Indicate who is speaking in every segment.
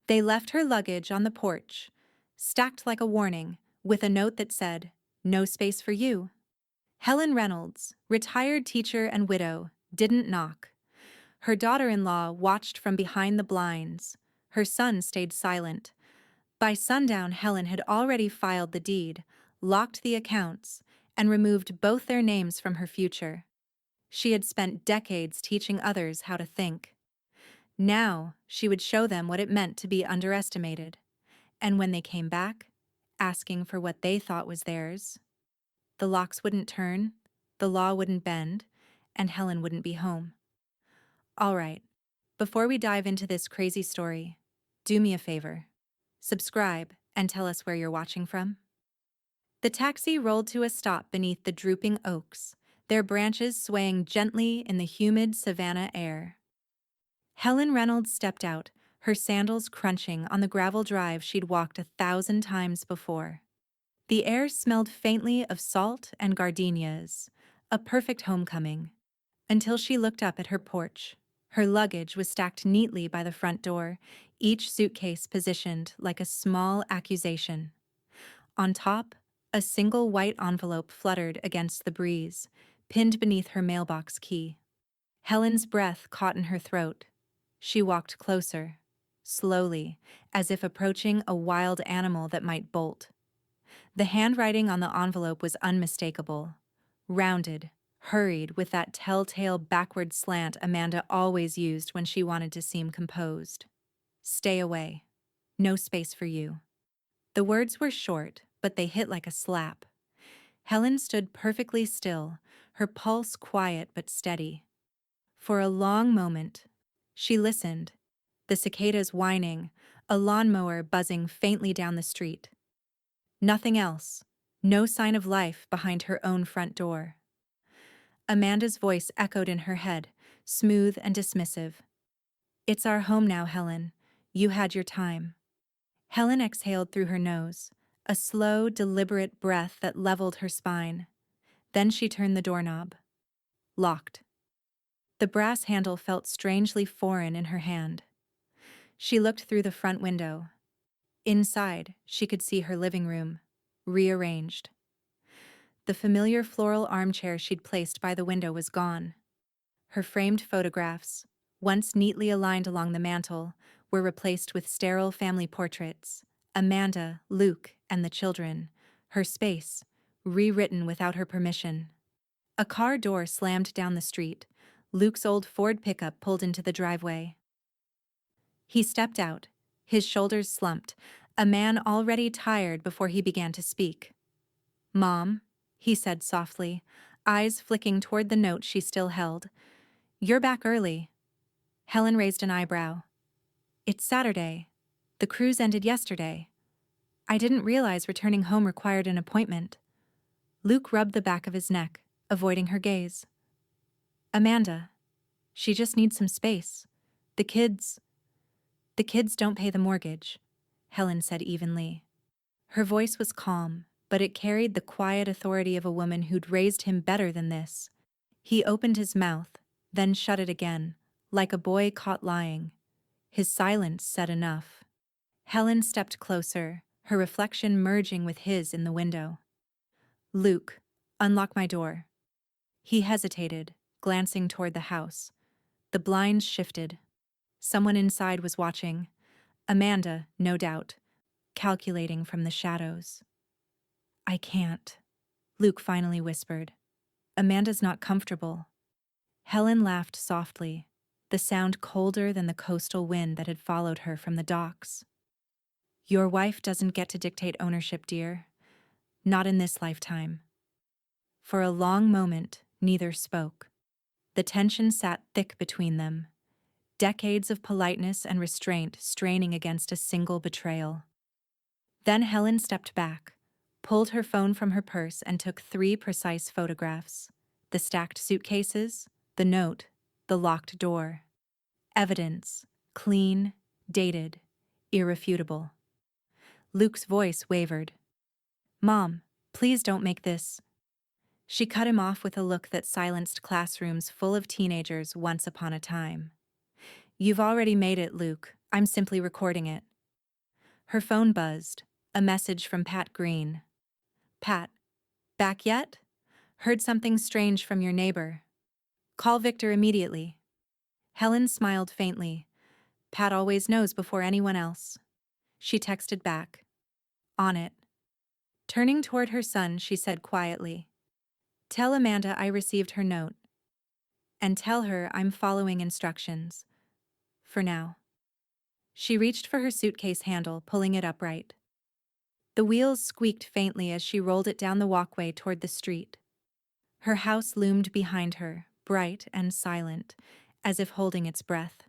Speaker 1: They left her luggage on the porch, stacked like a warning, with a note that said, "No space for you." Helen Reynolds, retired teacher and widow, didn't knock. Her daughter-in-law watched from behind the blinds. Her son stayed silent. By sundown, Helen had already filed the deed, locked the accounts, and removed both their names from her future. She had spent decades teaching others how to think. Now, she would show them what it meant to be underestimated. And when they came back, asking for what they thought was theirs, the locks wouldn't turn, the law wouldn't bend, and Helen wouldn't be home. All right, before we dive into this crazy story, do me a favor. Subscribe and tell us where you're watching from. The taxi rolled to a stop beneath the drooping oaks, their branches swaying gently in the humid savanna air. Helen Reynolds stepped out, her sandals crunching on the gravel drive she'd walked 1,000 times before. The air smelled faintly of salt and gardenias, a perfect homecoming, until she looked up at her porch. Her luggage was stacked neatly by the front door, each suitcase positioned like a small accusation. On top, a single white envelope fluttered against the breeze, pinned beneath her mailbox key. Helen's breath caught in her throat. She walked closer, slowly, as if approaching a wild animal that might bolt. The handwriting on the envelope was unmistakable, rounded, hurried with that telltale backward slant Amanda always used when she wanted to seem composed. "Stay away. No space for you." The words were short, but they hit like a slap. Helen stood perfectly still, her pulse quiet but steady. For a long moment, she listened, the cicadas whining, a lawnmower buzzing faintly down the street. Nothing else, no sign of life behind her own front door. Amanda's voice echoed in her head, smooth and dismissive. "It's our home now, Helen. You had your time." Helen exhaled through her nose, a slow, deliberate breath that leveled her spine. Then she turned the doorknob. Locked. The brass handle felt strangely foreign in her hand. She looked through the front window. Inside, she could see her living room, rearranged. The familiar floral armchair she'd placed by the window was gone. Her framed photographs, once neatly aligned along the mantel, were replaced with sterile family portraits: Amanda, Luke, and the children. Her space, rewritten without her permission. A car door slammed down the street. Luke's old Ford pickup pulled into the driveway. He stepped out, his shoulders slumped, a man already tired before he began to speak. "Mom," he said softly, eyes flicking toward the note she still held. "You're back early." Helen raised an eyebrow. "It's Saturday. The cruise ended yesterday. I didn't realize returning home required an appointment." Luke rubbed the back of his neck, avoiding her gaze. "Amanda, she just needs some space. The kids don't pay the mortgage," Helen said evenly. Her voice was calm, but it carried the quiet authority of a woman who'd raised him better than this. He opened his mouth, then shut it again, like a boy caught lying. His silence said enough. Helen stepped closer, her reflection merging with his in the window. "Luke, unlock my door." He hesitated, glancing toward the house. The blinds shifted. Someone inside was watching. Amanda, no doubt, calculating from the shadows. "I can't," Luke finally whispered. "Amanda's not comfortable." Helen laughed softly, the sound colder than the coastal wind that had followed her from the docks. "Your wife doesn't get to dictate ownership, dear. Not in this lifetime." For a long moment, neither spoke. The tension sat thick between them, decades of politeness and restraint straining against a single betrayal. Then Helen stepped back, pulled her phone from her purse and took 3 precise photographs: the stacked suitcases, the note, the locked door. Evidence, clean, dated, irrefutable. Luke's voice wavered. "Mom, please don't make this." She cut him off with a look that silenced classrooms full of teenagers once upon a time. "You've already made it, Luke. I'm simply recording it." Her phone buzzed. A message from Pat Green. Pat, back yet? Heard something strange from your neighbor. Call Victor immediately. Helen smiled faintly. Pat always knows before anyone else. She texted back. On it. Turning toward her son, she said quietly, Tell Amanda I received her note. And tell her I'm following instructions. For now. She reached for her suitcase handle, pulling it upright. The wheels squeaked faintly as she rolled it down the walkway toward the street. Her house loomed behind her, bright and silent, as if holding its breath.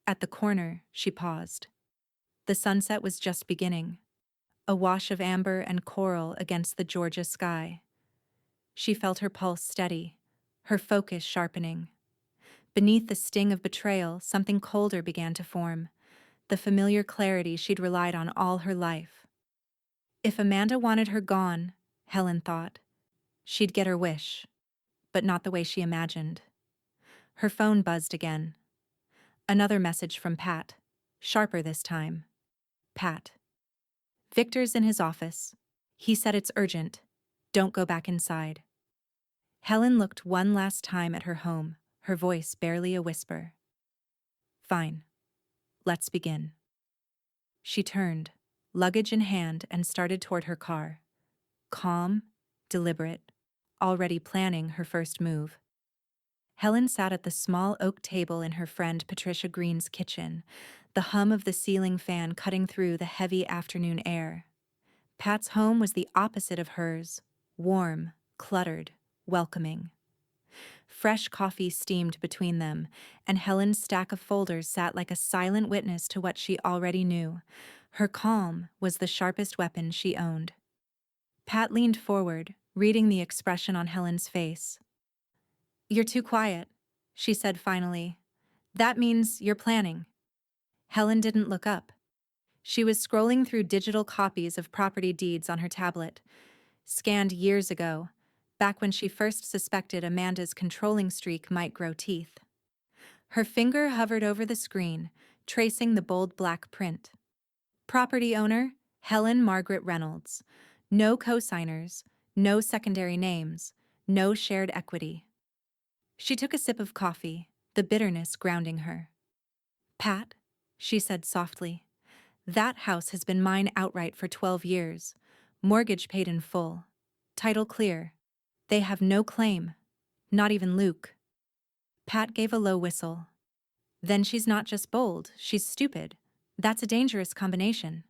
Speaker 1: At the corner, she paused. The sunset was just beginning, a wash of amber and coral against the Georgia sky. She felt her pulse steady, her focus sharpening. Beneath the sting of betrayal, something colder began to form, the familiar clarity she'd relied on all her life. If Amanda wanted her gone, Helen thought, she'd get her wish, but not the way she imagined. Her phone buzzed again. Another message from Pat, sharper this time. Pat. Victor's in his office. He said it's urgent. Don't go back inside. Helen looked one last time at her home, her voice barely a whisper. Fine. Let's begin. She turned, luggage in hand, and started toward her car. Calm, deliberate, already planning her first move. Helen sat at the small oak table in her friend Patricia Green's kitchen, the hum of the ceiling fan cutting through the heavy afternoon air. Pat's home was the opposite of hers, warm, cluttered, welcoming. Fresh coffee steamed between them, and Helen's stack of folders sat like a silent witness to what she already knew. Her calm was the sharpest weapon she owned. Pat leaned forward, reading the expression on Helen's face. You're too quiet, she said finally. That means you're planning. Helen didn't look up. She was scrolling through digital copies of property deeds on her tablet, scanned years ago, back when she first suspected Amanda's controlling streak might grow teeth. Her finger hovered over the screen, tracing the bold black print. Property owner, Helen Margaret Reynolds. No co-signers, no secondary names, no shared equity. She took a sip of coffee, the bitterness grounding her. Pat, she said softly, that house has been mine outright for 12 years. Mortgage paid in full. Title clear. They have no claim. Not even Luke. Pat gave a low whistle. Then she's not just bold, she's stupid. That's a dangerous combination.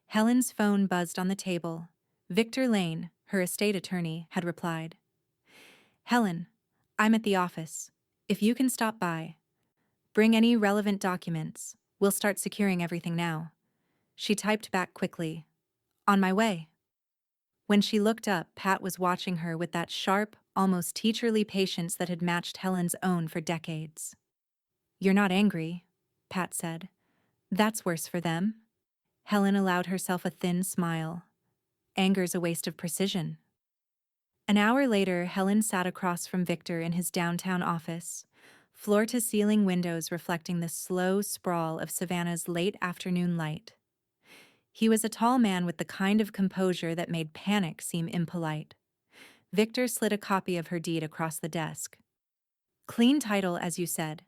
Speaker 1: Helen's phone buzzed on the table. Victor Lane, her estate attorney, had replied. Helen, I'm at the office. If you can stop by. Bring any relevant documents. We'll start securing everything now. She typed back quickly. On my way. When she looked up, Pat was watching her with that sharp, almost teacherly patience that had matched Helen's own for decades. You're not angry, Pat said. That's worse for them. Helen allowed herself a thin smile. Anger's a waste of precision. An hour later, Helen sat across from Victor in his downtown office, floor-to-ceiling windows reflecting the slow sprawl of Savannah's late afternoon light. He was a tall man with the kind of composure that made panic seem impolite. Victor slid a copy of her deed across the desk. Clean title, as you said,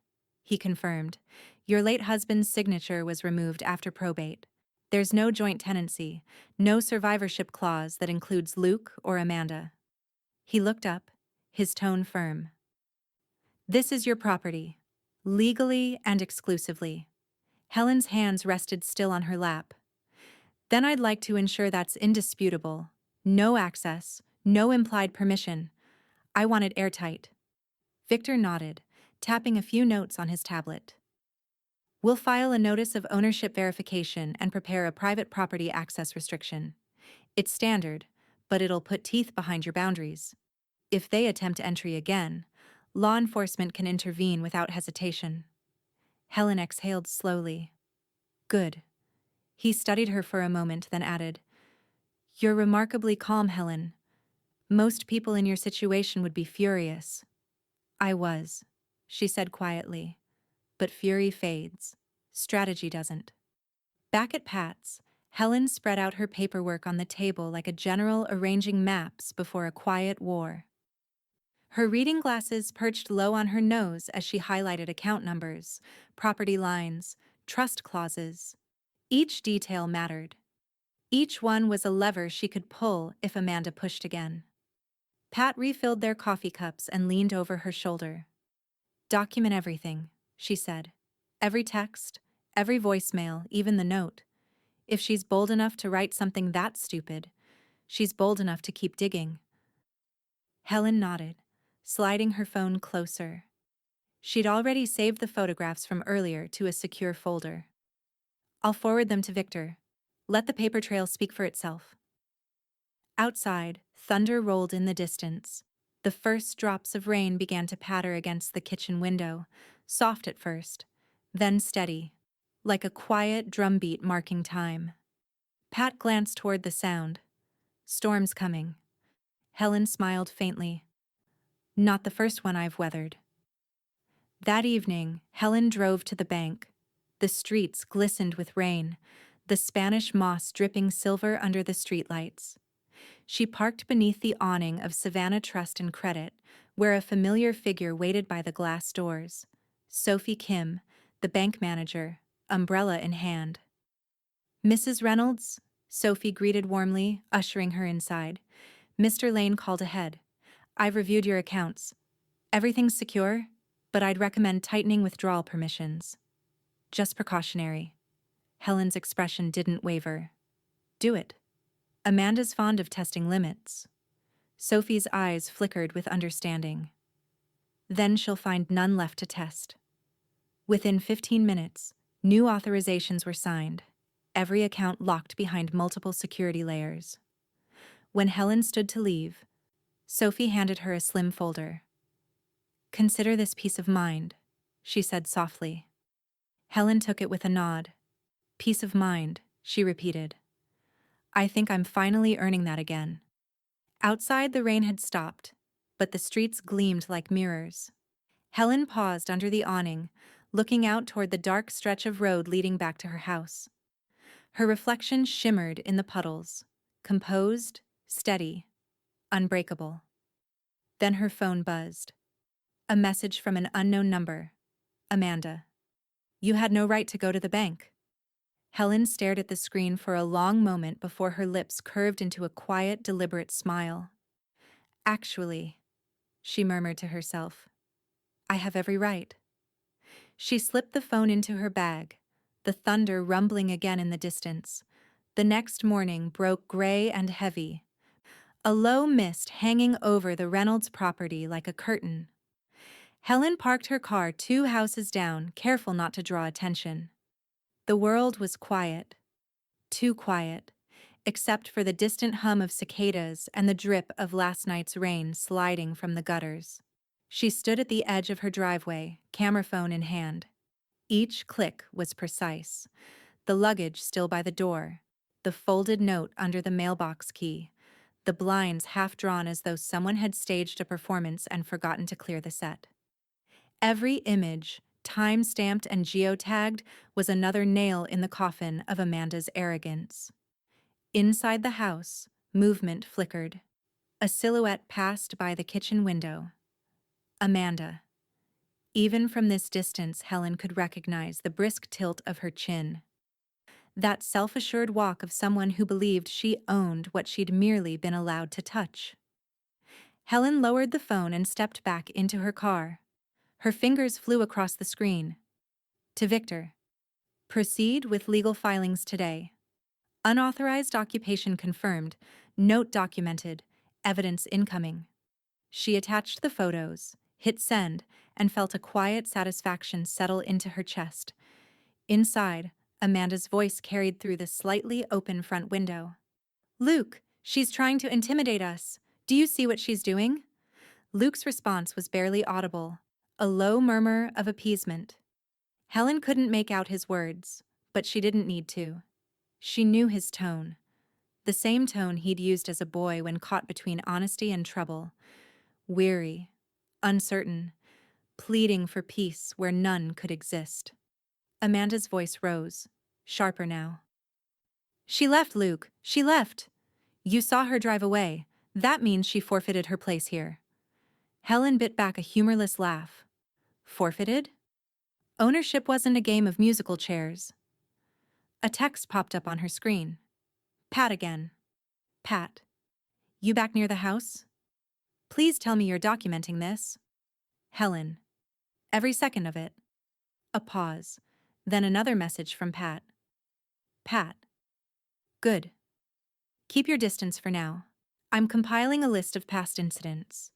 Speaker 1: he confirmed. Your late husband's signature was removed after probate. There's no joint tenancy, no survivorship clause that includes Luke or Amanda. He looked up, his tone firm. This is your property, legally and exclusively. Helen's hands rested still on her lap. Then I'd like to ensure that's indisputable. No access, no implied permission. I want it airtight. Victor nodded, tapping a few notes on his tablet. We'll file a notice of ownership verification and prepare a private property access restriction. It's standard, but it'll put teeth behind your boundaries. If they attempt entry again, law enforcement can intervene without hesitation. Helen exhaled slowly. Good. He studied her for a moment, then added, You're remarkably calm, Helen. Most people in your situation would be furious. I was, she said quietly. But fury fades. Strategy doesn't. Back at Pat's, Helen spread out her paperwork on the table like a general arranging maps before a quiet war. Her reading glasses perched low on her nose as she highlighted account numbers, property lines, trust clauses. Each detail mattered. Each one was a lever she could pull if Amanda pushed again. Pat refilled their coffee cups and leaned over her shoulder. "Document everything," she said. "Every text, every voicemail, even the note. If she's bold enough to write something that stupid, she's bold enough to keep digging." Helen nodded, sliding her phone closer. She'd already saved the photographs from earlier to a secure folder. "I'll forward them to Victor. Let the paper trail speak for itself." Outside, thunder rolled in the distance. The first drops of rain began to patter against the kitchen window, soft at first, then steady, like a quiet drumbeat marking time. Pat glanced toward the sound. "Storm's coming." Helen smiled faintly. "Not the first one I've weathered." That evening, Helen drove to the bank. The streets glistened with rain, the Spanish moss dripping silver under the streetlights. She parked beneath the awning of Savannah Trust and Credit, where a familiar figure waited by the glass doors. Sophie Kim, the bank manager, umbrella in hand. "Mrs. Reynolds?" Sophie greeted warmly, ushering her inside. Mr. Lane called ahead. "I've reviewed your accounts. Everything's secure, but I'd recommend tightening withdrawal permissions. Just precautionary." Helen's expression didn't waver. "Do it. Amanda's fond of testing limits." Sophie's eyes flickered with understanding. "Then she'll find none left to test." Within 15 minutes, new authorizations were signed, every account locked behind multiple security layers. When Helen stood to leave, Sophie handed her a slim folder. "Consider this peace of mind," she said softly. Helen took it with a nod. "Peace of mind," she repeated. "I think I'm finally earning that again." Outside, the rain had stopped, but the streets gleamed like mirrors. Helen paused under the awning, looking out toward the dark stretch of road leading back to her house. Her reflection shimmered in the puddles, composed, steady, unbreakable. Then her phone buzzed. A message from an unknown number. "Amanda. You had no right to go to the bank." Helen stared at the screen for a long moment before her lips curved into a quiet, deliberate smile. "Actually," she murmured to herself, "I have every right." She slipped the phone into her bag, the thunder rumbling again in the distance. The next morning broke gray and heavy, a low mist hanging over the Reynolds property like a curtain. Helen parked her car 2 houses down, careful not to draw attention. The world was quiet. Too quiet, except for the distant hum of cicadas and the drip of last night's rain sliding from the gutters. She stood at the edge of her driveway, camera phone in hand. Each click was precise. The luggage still by the door, the folded note under the mailbox key, the blinds half drawn as though someone had staged a performance and forgotten to clear the set. Every image, time-stamped and geotagged, was another nail in the coffin of Amanda's arrogance. Inside the house, movement flickered. A silhouette passed by the kitchen window. Amanda. Even from this distance, Helen could recognize the brisk tilt of her chin. That self-assured walk of someone who believed she owned what she'd merely been allowed to touch. Helen lowered the phone and stepped back into her car. Her fingers flew across the screen. To Victor. "Proceed with legal filings today. Unauthorized occupation confirmed, note documented, evidence incoming." She attached the photos, hit send, and felt a quiet satisfaction settle into her chest. Inside, Amanda's voice carried through the slightly open front window. "Luke, she's trying to intimidate us. Do you see what she's doing?" Luke's response was barely audible, a low murmur of appeasement. Helen couldn't make out his words, but she didn't need to. She knew his tone, the same tone he'd used as a boy when caught between honesty and trouble. Weary, uncertain, pleading for peace where none could exist. Amanda's voice rose. sharper now. She left, Luke. She left. You saw her drive away. That means she forfeited her place here. Helen bit back a humorless laugh. Forfeited? Ownership wasn't a game of musical chairs. A text popped up on her screen. Pat again. Pat. You back near the house? Please tell me you're documenting this. Helen. Every second of it. A pause. Then another message from Pat. Pat. Good. Keep your distance for now. I'm compiling a list of past incidents.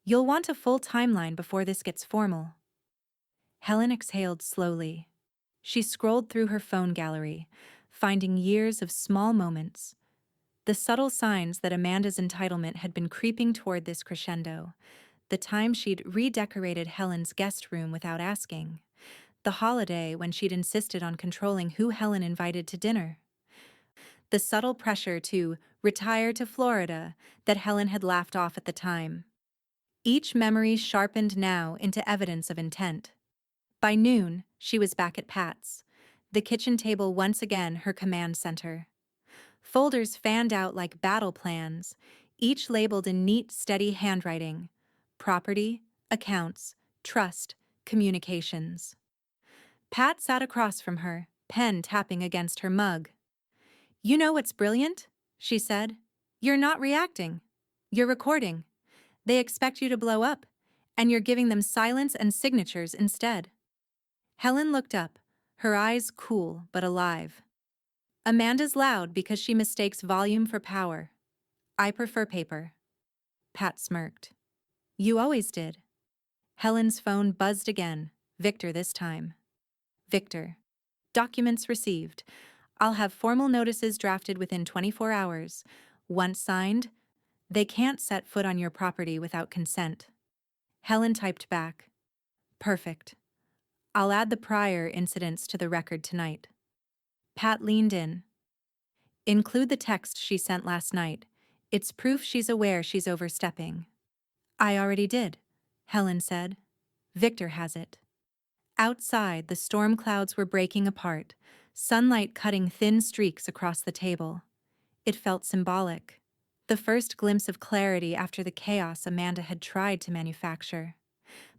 Speaker 1: You'll want a full timeline before this gets formal. Helen exhaled slowly. She scrolled through her phone gallery, finding years of small moments, the subtle signs that Amanda's entitlement had been creeping toward this crescendo, the time she'd redecorated Helen's guest room without asking, the holiday when she'd insisted on controlling who Helen invited to dinner, the subtle pressure to retire to Florida that Helen had laughed off at the time. Each memory sharpened now into evidence of intent. By noon, she was back at Pat's, the kitchen table once again her command center. Folders fanned out like battle plans, each labeled in neat, steady handwriting: property, accounts, trust, communications. Pat sat across from her, pen tapping against her mug. You know what's brilliant? She said. You're not reacting. You're recording. They expect you to blow up, and you're giving them silence and signatures instead. Helen looked up, her eyes cool but alive. Amanda's loud because she mistakes volume for power. I prefer paper. Pat smirked. You always did. Helen's phone buzzed again, Victor this time. Victor. Documents received. I'll have formal notices drafted within 24 hours. Once signed, they can't set foot on your property without consent. Helen typed back. Perfect. I'll add the prior incidents to the record tonight. Pat leaned in. Include the text she sent last night. It's proof she's aware she's overstepping. I already did, Helen said. Victor has it. Outside, the storm clouds were breaking apart, sunlight cutting thin streaks across the table. It felt symbolic. The first glimpse of clarity after the chaos Amanda had tried to manufacture.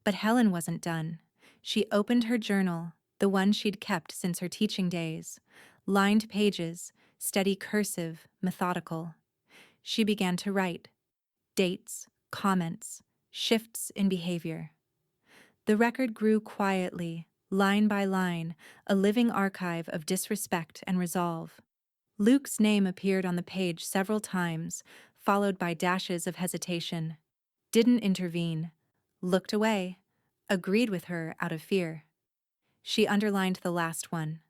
Speaker 1: But Helen wasn't done. She opened her journal, the one she'd kept since her teaching days. Lined pages, steady cursive, methodical. She began to write. Dates, comments, shifts in behavior. The record grew quietly, line by line, a living archive of disrespect and resolve. Luke's name appeared on the page several times, followed by dashes of hesitation. Didn't intervene. Looked away. Agreed with her out of fear. She underlined the last one.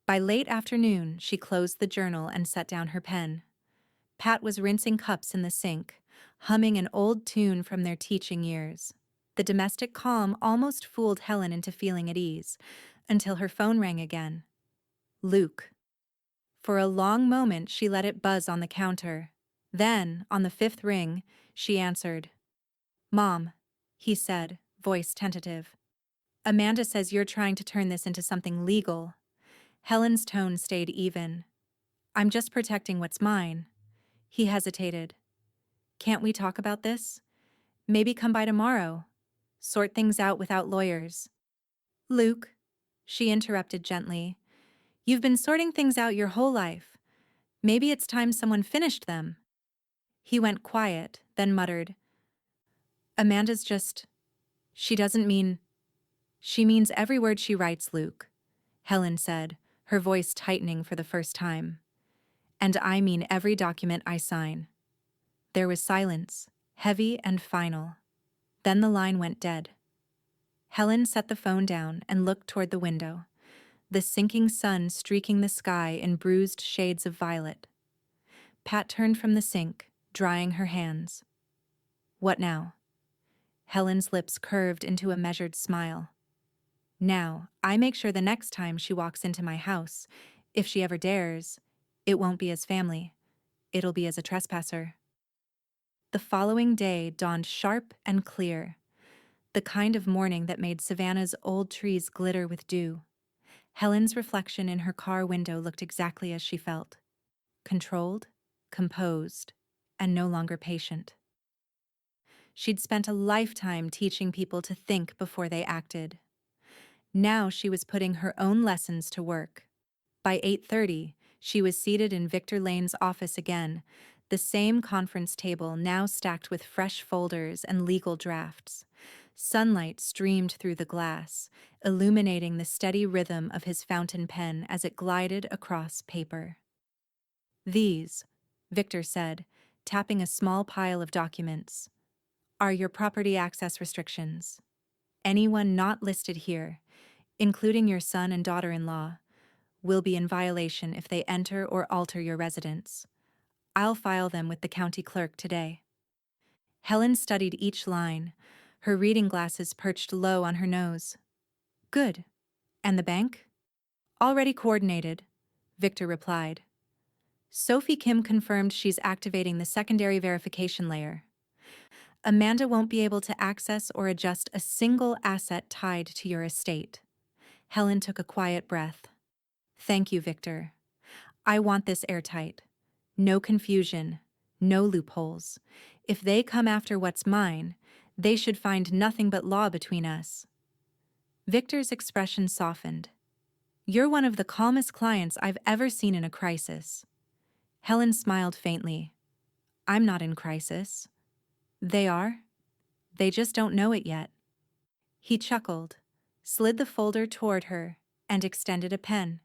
Speaker 1: By late afternoon, she closed the journal and set down her pen. Pat was rinsing cups in the sink, humming an old tune from their teaching years. The domestic calm almost fooled Helen into feeling at ease, until her phone rang again. Luke. For a long moment, she let it buzz on the counter. Then, on the fifth ring, she answered. Mom, he said, voice tentative. Amanda says you're trying to turn this into something legal. Helen's tone stayed even. I'm just protecting what's mine. He hesitated. Can't we talk about this? Maybe come by tomorrow. Sort things out without lawyers. Luke, she interrupted gently, you've been sorting things out your whole life. Maybe it's time someone finished them. He went quiet, then muttered. Amanda's just... She doesn't mean... She means every word she writes, Luke, Helen said, her voice tightening for the first time. And I mean every document I sign. There was silence, heavy and final. Then the line went dead. Helen set the phone down and looked toward the window, the sinking sun streaking the sky in bruised shades of violet. Pat turned from the sink, drying her hands. What now? Helen's lips curved into a measured smile. Now, I make sure the next time she walks into my house, if she ever dares, it won't be as family. It'll be as a trespasser. The following day dawned sharp and clear, the kind of morning that made Savannah's old trees glitter with dew. Helen's reflection in her car window looked exactly as she felt: controlled, composed, and no longer patient. She'd spent a lifetime teaching people to think before they acted. Now she was putting her own lessons to work. By 8:30, she was seated in Victor Lane's office again, the same conference table now stacked with fresh folders and legal drafts. Sunlight streamed through the glass, illuminating the steady rhythm of his fountain pen as it glided across paper. "These," Victor said, tapping a small pile of documents, "are your property access restrictions. Anyone not listed here, including your son and daughter-in-law, will be in violation if they enter or alter your residence. I'll file them with the county clerk today." Helen studied each line, her reading glasses perched low on her nose. "Good. And the bank?" "Already coordinated," Victor replied. "Sophie Kim confirmed she's activating the secondary verification layer. Amanda won't be able to access or adjust a single asset tied to your estate." Helen took a quiet breath. "Thank you, Victor. I want this airtight. No confusion, no loopholes. If they come after what's mine, they should find nothing but law between us." Victor's expression softened. "You're one of the calmest clients I've ever seen in a crisis." Helen smiled faintly. "I'm not in crisis." "They are? They just don't know it yet." He chuckled, slid the folder toward her, and extended a pen.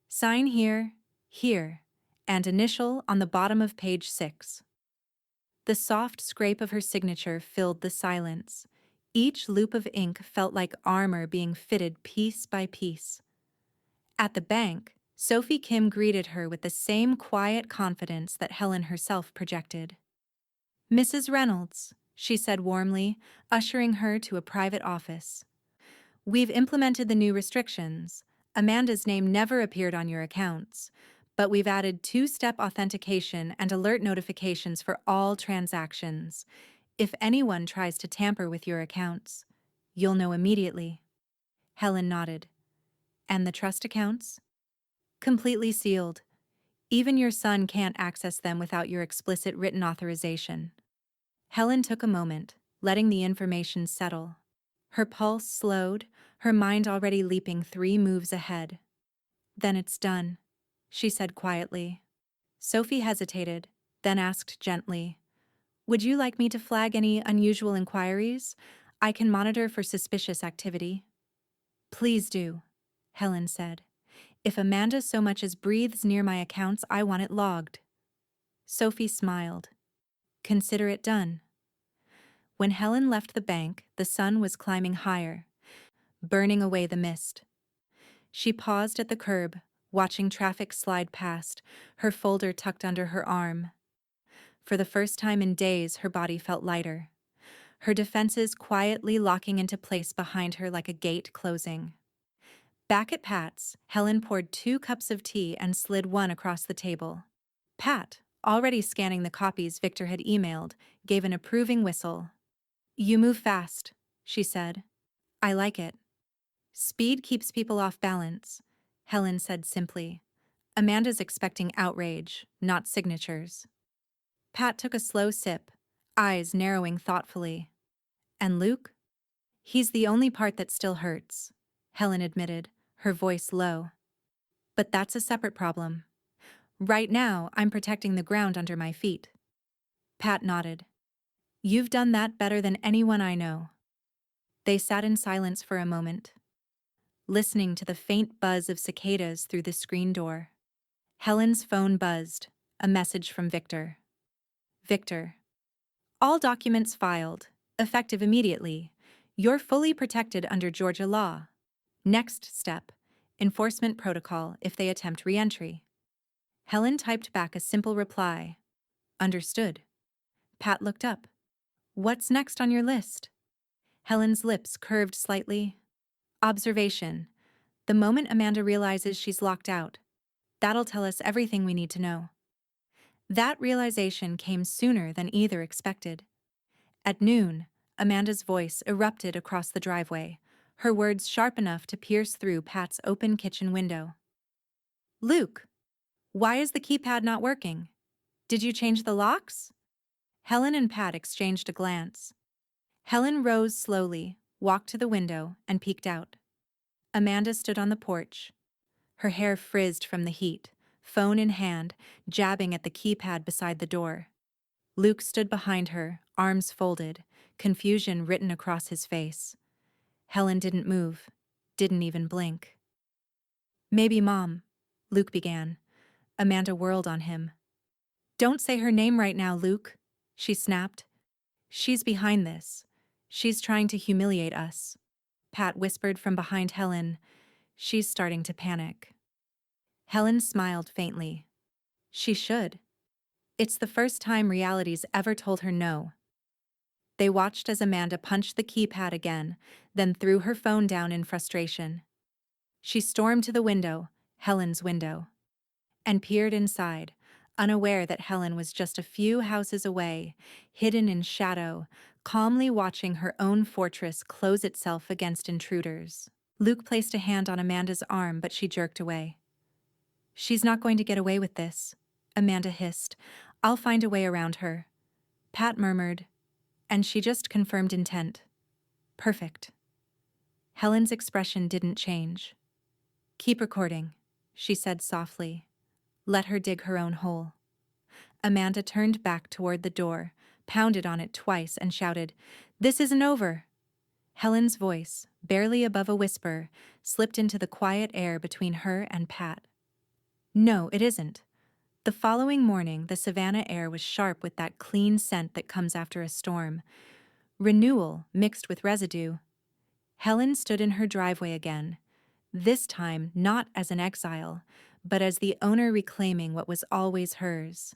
Speaker 1: "Sign here, here, and initial on the bottom of page 6. The soft scrape of her signature filled the silence. Each loop of ink felt like armor being fitted piece by piece. At the bank, Sophie Kim greeted her with the same quiet confidence that Helen herself projected. "Mrs. Reynolds," she said warmly, ushering her to a private office. "We've implemented the new restrictions. Amanda's name never appeared on your accounts, but we've added two-step authentication and alert notifications for all transactions. If anyone tries to tamper with your accounts, you'll know immediately." Helen nodded. "And the trust accounts?" "Completely sealed. Even your son can't access them without your explicit written authorization." Helen took a moment, letting the information settle. Her pulse slowed, her mind already leaping 3 moves ahead. "Then it's done," she said quietly. Sophie hesitated, then asked gently, "Would you like me to flag any unusual inquiries? I can monitor for suspicious activity." "Please do," Helen said. "If Amanda so much as breathes near my accounts, I want it logged." Sophie smiled. "Consider it done." When Helen left the bank, the sun was climbing higher, burning away the mist. She paused at the curb, watching traffic slide past, her folder tucked under her arm. For the first time in days, her body felt lighter, her defenses quietly locking into place behind her like a gate closing. Back at Pat's, Helen poured 2 cups of tea and slid one across the table. Pat, already scanning the copies Victor had emailed, gave an approving whistle. "You move fast," she said. "I like it." "Speed keeps people off balance," Helen said simply. "Amanda's expecting outrage, not signatures." Pat took a slow sip, eyes narrowing thoughtfully. "And Luke?" "He's the only part that still hurts," Helen admitted, her voice low. "But that's a separate problem. Right now, I'm protecting the ground under my feet." Pat nodded. "You've done that better than anyone I know." They sat in silence for a moment, listening to the faint buzz of cicadas through the screen door. Helen's phone buzzed, a message from Victor. "Victor, all documents filed, effective immediately. You're fully protected under Georgia law. Next step, enforcement protocol if they attempt re-entry." Helen typed back a simple reply. "Understood." Pat looked up. "What's next on your list?" Helen's lips curved slightly. "Observation. The moment Amanda realizes she's locked out, that'll tell us everything we need to know." That realization came sooner than either expected. At noon, Amanda's voice erupted across the driveway, her words sharp enough to pierce through Pat's open kitchen window. Luke, why is the keypad not working? Did you change the locks? Helen and Pat exchanged a glance. Helen rose slowly, walked to the window, and peeked out. Amanda stood on the porch. Her hair frizzed from the heat, phone in hand, jabbing at the keypad beside the door. Luke stood behind her, arms folded, confusion written across his face. Helen didn't move, didn't even blink. Maybe Mom, Luke began. Amanda whirled on him. Don't say her name right now, Luke, she snapped. She's behind this. She's trying to humiliate us. Pat whispered from behind Helen. She's starting to panic. Helen smiled faintly. She should. It's the first time reality's ever told her no. They watched as Amanda punched the keypad again, then threw her phone down in frustration. She stormed to the window, Helen's window, and peered inside, unaware that Helen was just a few houses away, hidden in shadow, calmly watching her own fortress close itself against intruders. Luke placed a hand on Amanda's arm, but she jerked away. She's not going to get away with this, Amanda hissed. I'll find a way around her. Pat murmured, and she just confirmed intent. Perfect. Helen's expression didn't change. Keep recording, she said softly. Let her dig her own hole. Amanda turned back toward the door, pounded on it twice, and shouted, This isn't over. Helen's voice, barely above a whisper, slipped into the quiet air between her and Pat. No, it isn't. The following morning, the Savannah air was sharp with that clean scent that comes after a storm. Renewal mixed with residue. Helen stood in her driveway again, this time not as an exile, but as the owner reclaiming what was always hers.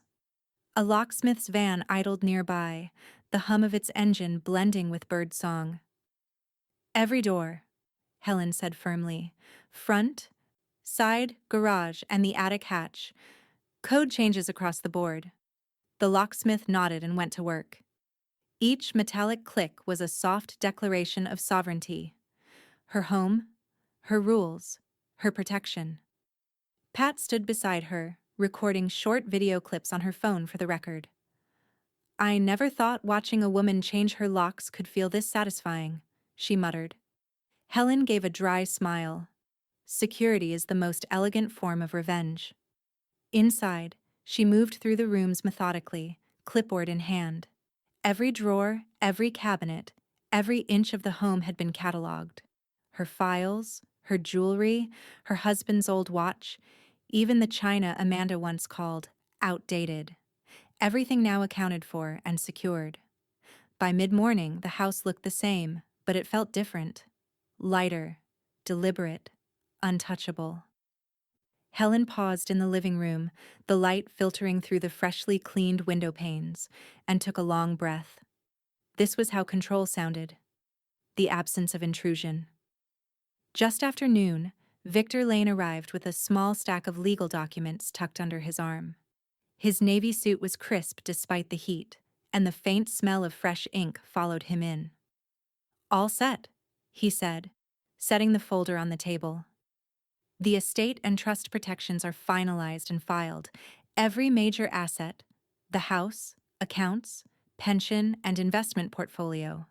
Speaker 1: A locksmith's van idled nearby, the hum of its engine blending with birdsong. Every door, Helen said firmly. Front, side, garage, and the attic hatch. Code changes across the board. The locksmith nodded and went to work. Each metallic click was a soft declaration of sovereignty. Her home, her rules, her protection. Pat stood beside her, recording short video clips on her phone for the record. I never thought watching a woman change her locks could feel this satisfying, she muttered. Helen gave a dry smile. Security is the most elegant form of revenge. Inside, she moved through the rooms methodically, clipboard in hand. Every drawer, every cabinet, every inch of the home had been cataloged. Her files, her jewelry, her husband's old watch, even the china Amanda once called outdated. Everything now accounted for and secured. By mid-morning, the house looked the same, but it felt different. Lighter, deliberate, untouchable. Helen paused in the living room, the light filtering through the freshly cleaned window panes, and took a long breath. This was how control sounded. The absence of intrusion. Just after noon, Victor Lane arrived with a small stack of legal documents tucked under his arm. His navy suit was crisp despite the heat, and the faint smell of fresh ink followed him in. All set, he said, setting the folder on the table. The estate and trust protections are finalized and filed. Every major asset, the house, accounts, pension, and investment portfolio,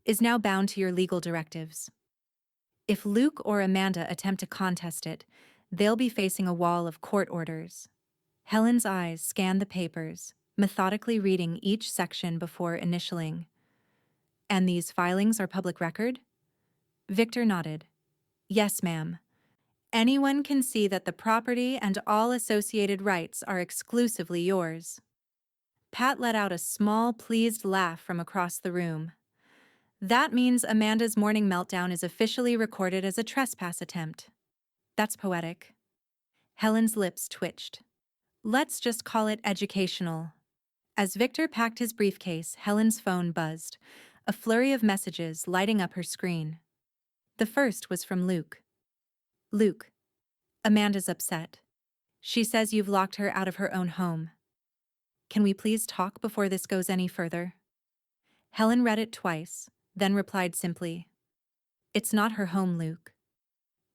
Speaker 1: is now bound to your legal directives. If Luke or Amanda attempt to contest it, they'll be facing a wall of court orders. Helen's eyes scanned the papers, methodically reading each section before initialing. And these filings are public record? Victor nodded. Yes, ma'am. Anyone can see that the property and all associated rights are exclusively yours. Pat let out a small, pleased laugh from across the room. That means Amanda's morning meltdown is officially recorded as a trespass attempt. That's poetic. Helen's lips twitched. Let's just call it educational. As Victor packed his briefcase, Helen's phone buzzed, a flurry of messages lighting up her screen. The first was from Luke. Luke, Amanda's upset. She says you've locked her out of her own home. Can we please talk before this goes any further? Helen read it twice, then replied simply, It's not her home, Luke.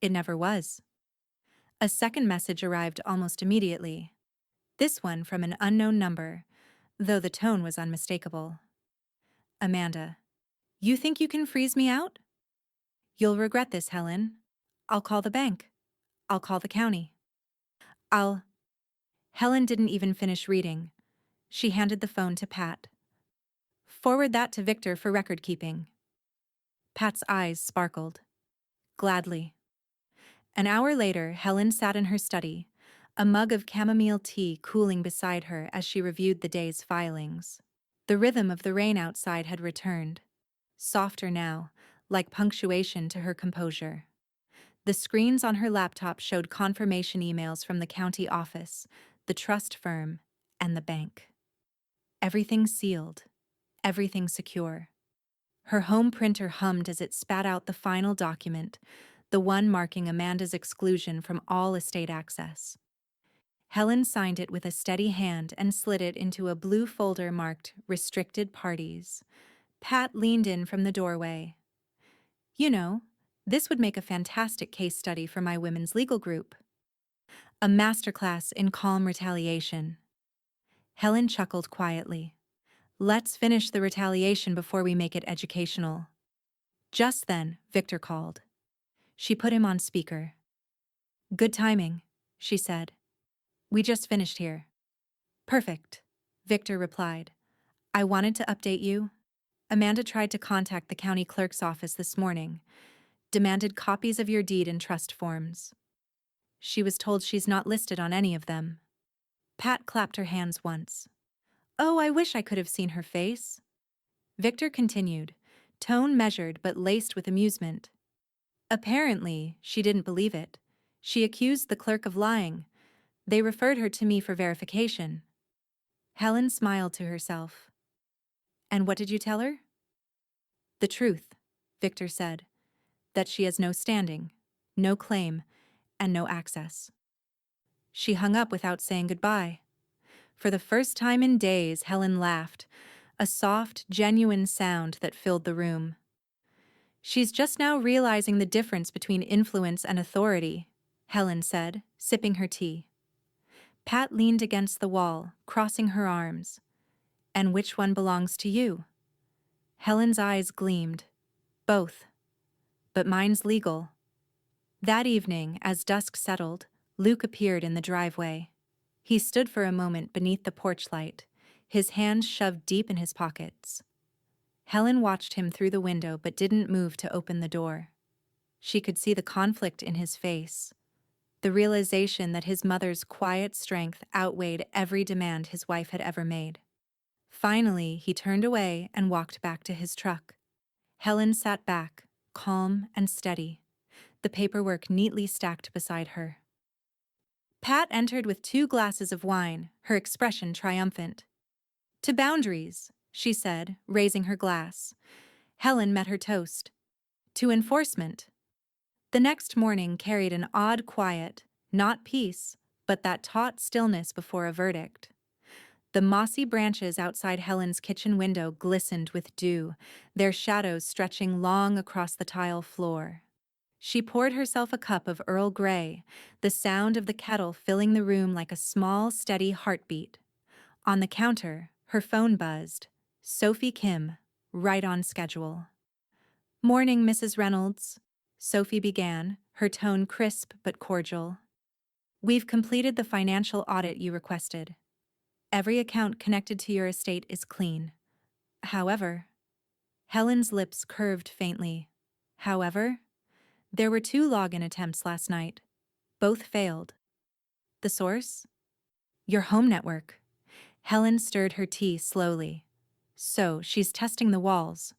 Speaker 1: It never was. A second message arrived almost immediately. This one from an unknown number, though the tone was unmistakable. Amanda, you think you can freeze me out? You'll regret this, Helen. I'll call the bank. I'll call the county. I'll. Helen didn't even finish reading. She handed the phone to Pat. Forward that to Victor for record keeping. Pat's eyes sparkled. Gladly. An hour later, Helen sat in her study, a mug of chamomile tea cooling beside her as she reviewed the day's filings. The rhythm of the rain outside had returned, softer now, like punctuation to her composure. The screens on her laptop showed confirmation emails from the county office, the trust firm, and the bank. Everything sealed, everything secure. Her home printer hummed as it spat out the final document, the one marking Amanda's exclusion from all estate access. Helen signed it with a steady hand and slid it into a blue folder marked Restricted Parties. Pat leaned in from the doorway. You know, this would make a fantastic case study for my women's legal group. A masterclass in calm retaliation. Helen chuckled quietly. Let's finish the retaliation before we make it educational. Just then, Victor called. She put him on speaker. Good timing, she said. We just finished here. Perfect, Victor replied. I wanted to update you. Amanda tried to contact the county clerk's office this morning, demanded copies of your deed and trust forms. She was told she's not listed on any of them. Pat clapped her hands once. Oh, I wish I could have seen her face. Victor continued, tone measured but laced with amusement. Apparently, she didn't believe it. She accused the clerk of lying. They referred her to me for verification. Helen smiled to herself. And what did you tell her? The truth, Victor said, that she has no standing, no claim, and no access. She hung up without saying goodbye. For the first time in days, Helen laughed, a soft, genuine sound that filled the room. She's just now realizing the difference between influence and authority, Helen said, sipping her tea. Pat leaned against the wall, crossing her arms. And which one belongs to you? Helen's eyes gleamed. Both. But mine's legal. That evening, as dusk settled, Luke appeared in the driveway. He stood for a moment beneath the porch light, his hands shoved deep in his pockets. Helen watched him through the window but didn't move to open the door. She could see the conflict in his face, the realization that his mother's quiet strength outweighed every demand his wife had ever made. Finally, he turned away and walked back to his truck. Helen sat back, calm and steady, the paperwork neatly stacked beside her. Pat entered with 2 glasses of wine, her expression triumphant. To boundaries, she said, raising her glass. Helen met her toast. To enforcement. The next morning carried an odd quiet, not peace, but that taut stillness before a verdict. The mossy branches outside Helen's kitchen window glistened with dew, their shadows stretching long across the tile floor. She poured herself a cup of Earl Grey, the sound of the kettle filling the room like a small, steady heartbeat. On the counter, her phone buzzed. Sophie Kim, right on schedule. Morning, Mrs. Reynolds, Sophie began, her tone crisp but cordial. We've completed the financial audit you requested. Every account connected to your estate is clean. However, Helen's lips curved faintly. However, there were 2 login attempts last night. Both failed. The source? Your home network. Helen stirred her tea slowly. So, she's testing the walls.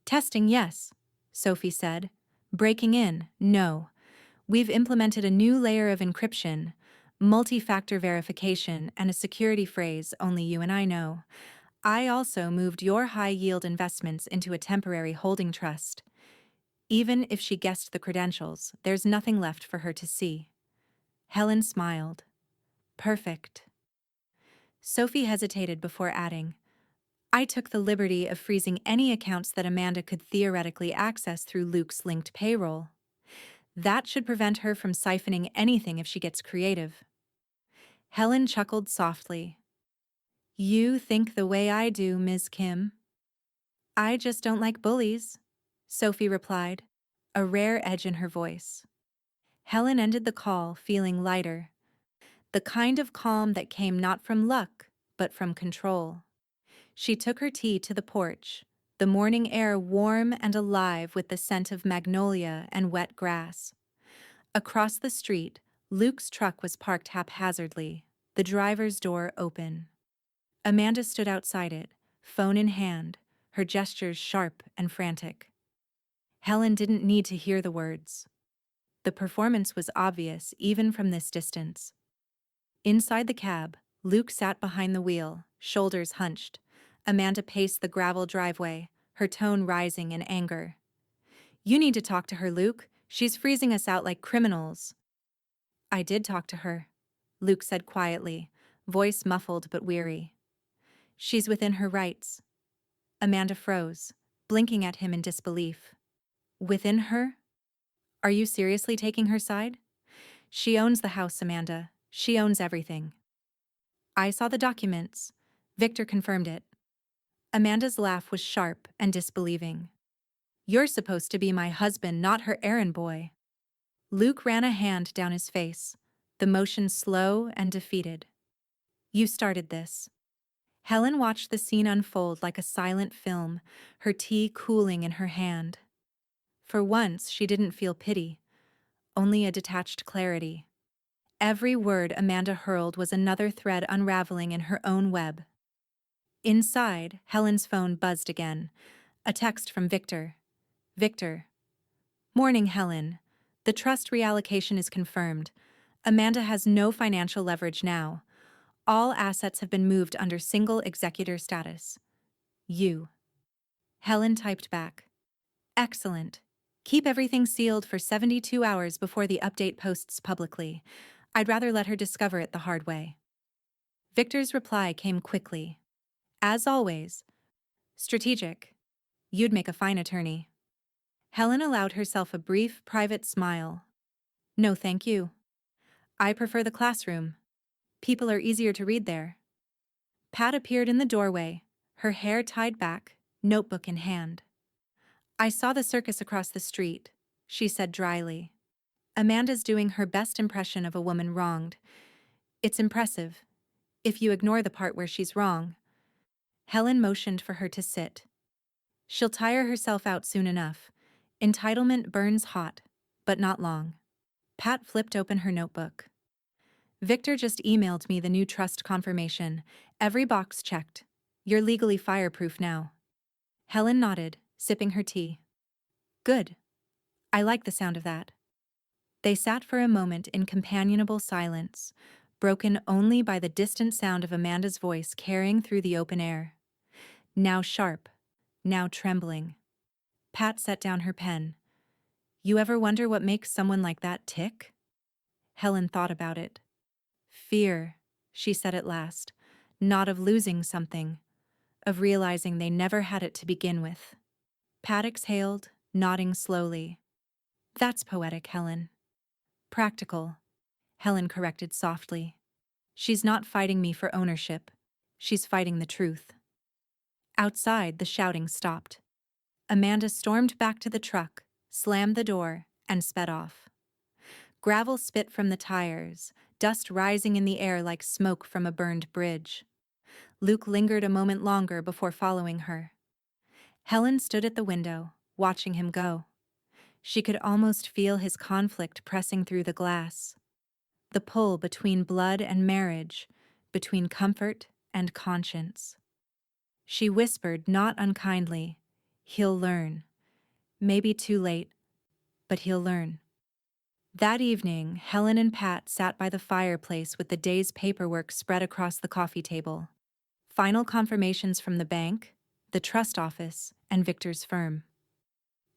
Speaker 1: Testing, yes, Sophie said. Breaking in, no. We've implemented a new layer of encryption, multi-factor verification, and a security phrase only you and I know. I also moved your high-yield investments into a temporary holding trust. Even if she guessed the credentials, there's nothing left for her to see. Helen smiled. Perfect. Sophie hesitated before adding, I took the liberty of freezing any accounts that Amanda could theoretically access through Luke's linked payroll. That should prevent her from siphoning anything if she gets creative. Helen chuckled softly. You think the way I do, Ms. Kim. I just don't like bullies, Sophie replied, a rare edge in her voice. Helen ended the call feeling lighter, the kind of calm that came not from luck, but from control. She took her tea to the porch, the morning air warm and alive with the scent of magnolia and wet grass. Across the street, Luke's truck was parked haphazardly, the driver's door open. Amanda stood outside it, phone in hand, her gestures sharp and frantic. Helen didn't need to hear the words. The performance was obvious even from this distance. Inside the cab, Luke sat behind the wheel, shoulders hunched. Amanda paced the gravel driveway, her tone rising in anger. You need to talk to her, Luke. She's freezing us out like criminals. I did talk to her, Luke said quietly, voice muffled but weary. She's within her rights. Amanda froze, blinking at him in disbelief. Within her? Are you seriously taking her side? She owns the house, Amanda. She owns everything. I saw the documents. Victor confirmed it. Amanda's laugh was sharp and disbelieving. You're supposed to be my husband, not her errand boy. Luke ran a hand down his face, the motion slow and defeated. You started this. Helen watched the scene unfold like a silent film, her tea cooling in her hand. For once, she didn't feel pity, only a detached clarity. Every word Amanda hurled was another thread unraveling in her own web. Inside, Helen's phone buzzed again. A text from Victor. Victor. Morning, Helen. The trust reallocation is confirmed. Amanda has no financial leverage now. All assets have been moved under single executor status. You. Helen typed back. Excellent. Keep everything sealed for 72 hours before the update posts publicly. I'd rather let her discover it the hard way. Victor's reply came quickly. As always. Strategic. You'd make a fine attorney. Helen allowed herself a brief, private smile. No, thank you. I prefer the classroom. People are easier to read there. Pat appeared in the doorway, her hair tied back, notebook in hand. I saw the circus across the street, she said dryly. Amanda's doing her best impression of a woman wronged. It's impressive, if you ignore the part where she's wrong. Helen motioned for her to sit. She'll tire herself out soon enough. Entitlement burns hot, but not long. Pat flipped open her notebook. Victor just emailed me the new trust confirmation. Every box checked. You're legally fireproof now. Helen nodded, sipping her tea. Good. I like the sound of that. They sat for a moment in companionable silence, broken only by the distant sound of Amanda's voice carrying through the open air. Now sharp, now trembling. Pat set down her pen. You ever wonder what makes someone like that tick? Helen thought about it. Fear, she said at last, not of losing something, of realizing they never had it to begin with. Pat exhaled, nodding slowly. That's poetic, Helen. Practical, Helen corrected softly. She's not fighting me for ownership. She's fighting the truth. Outside, the shouting stopped. Amanda stormed back to the truck, slammed the door, and sped off. Gravel spit from the tires, dust rising in the air like smoke from a burned bridge. Luke lingered a moment longer before following her. Helen stood at the window, watching him go. She could almost feel his conflict pressing through the glass. The pull between blood and marriage, between comfort and conscience. She whispered, not unkindly, he'll learn. Maybe too late, but he'll learn. That evening, Helen and Pat sat by the fireplace with the day's paperwork spread across the coffee table. Final confirmations from the bank, the trust office, and Victor's firm.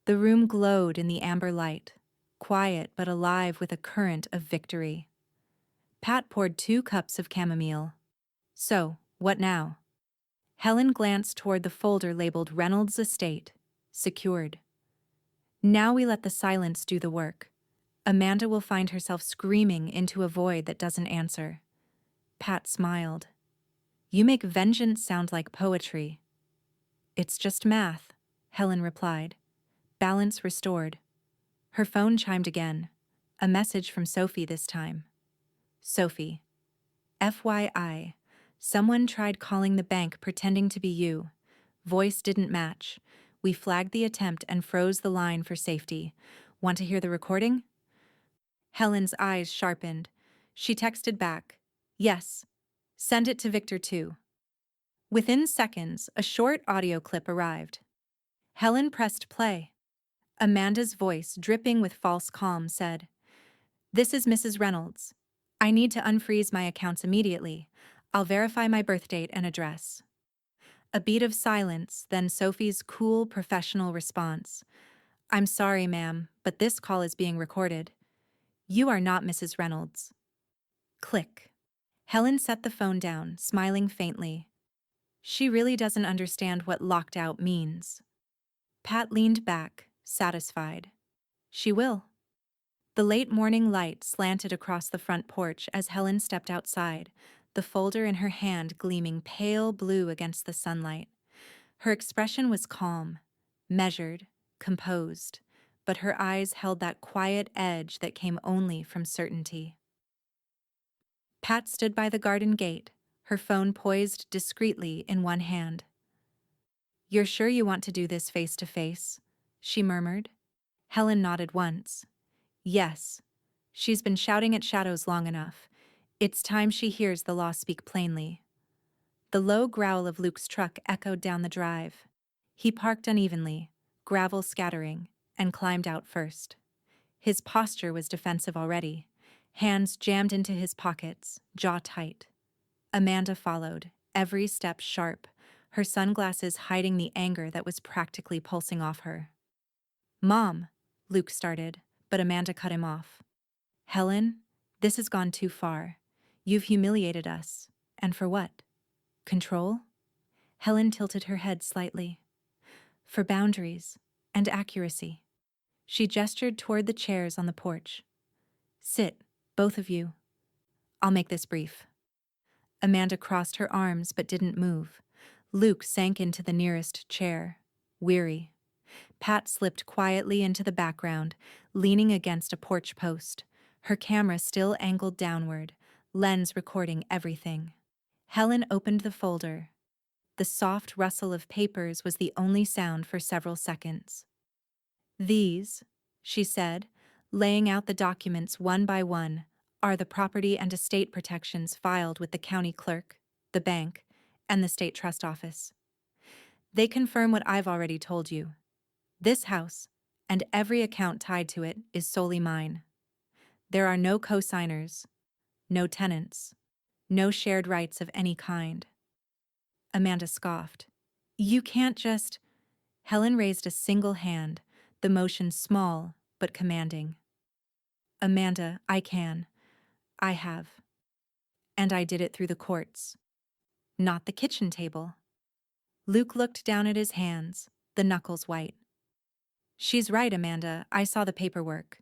Speaker 1: The room glowed in the amber light, quiet but alive with a current of victory. Pat poured 2 cups of chamomile. So, what now? Helen glanced toward the folder labeled Reynolds Estate. Secured. Now we let the silence do the work. Amanda will find herself screaming into a void that doesn't answer. Pat smiled. You make vengeance sound like poetry. It's just math, Helen replied. Balance restored. Her phone chimed again. A message from Sophie this time. Sophie. FYI, someone tried calling the bank pretending to be you. Voice didn't match. We flagged the attempt and froze the line for safety. Want to hear the recording? Helen's eyes sharpened. She texted back, yes. Send it to Victor too. Within seconds, a short audio clip arrived. Helen pressed play. Amanda's voice, dripping with false calm, said, This is Mrs. Reynolds. I need to unfreeze my accounts immediately. I'll verify my birth date and address. A beat of silence, then Sophie's cool, professional response. I'm sorry, ma'am, but this call is being recorded. You are not Mrs. Reynolds. Click. Helen set the phone down, smiling faintly. She really doesn't understand what locked out means. Pat leaned back, satisfied. She will. The late morning light slanted across the front porch as Helen stepped outside, the folder in her hand gleaming pale blue against the sunlight. Her expression was calm, measured, composed, but her eyes held that quiet edge that came only from certainty. Pat stood by the garden gate, her phone poised discreetly in one hand. You're sure you want to do this face to face? She murmured. Helen nodded once. Yes. She's been shouting at shadows long enough. It's time she hears the law speak plainly. The low growl of Luke's truck echoed down the drive. He parked unevenly, gravel scattering, and climbed out first. His posture was defensive already, hands jammed into his pockets, jaw tight. Amanda followed, every step sharp, her sunglasses hiding the anger that was practically pulsing off her. Mom, Luke started, but Amanda cut him off. Helen, this has gone too far. You've humiliated us. And for what? Control? Helen tilted her head slightly. For boundaries and accuracy. She gestured toward the chairs on the porch. Sit, both of you. I'll make this brief. Amanda crossed her arms but didn't move. Luke sank into the nearest chair, weary. Pat slipped quietly into the background, leaning against a porch post, her camera still angled downward, lens recording everything. Helen opened the folder. The soft rustle of papers was the only sound for several seconds. These, she said, laying out the documents one by one, are the property and estate protections filed with the county clerk, the bank, and the state trust office. They confirm what I've already told you. This house, and every account tied to it, is solely mine. There are no co-signers, no tenants, no shared rights of any kind. Amanda scoffed. You can't just... Helen raised a single hand, the motion small but commanding. Amanda, I can. I have. And I did it through the courts. Not the kitchen table. Luke looked down at his hands, the knuckles white. She's right, Amanda. I saw the paperwork.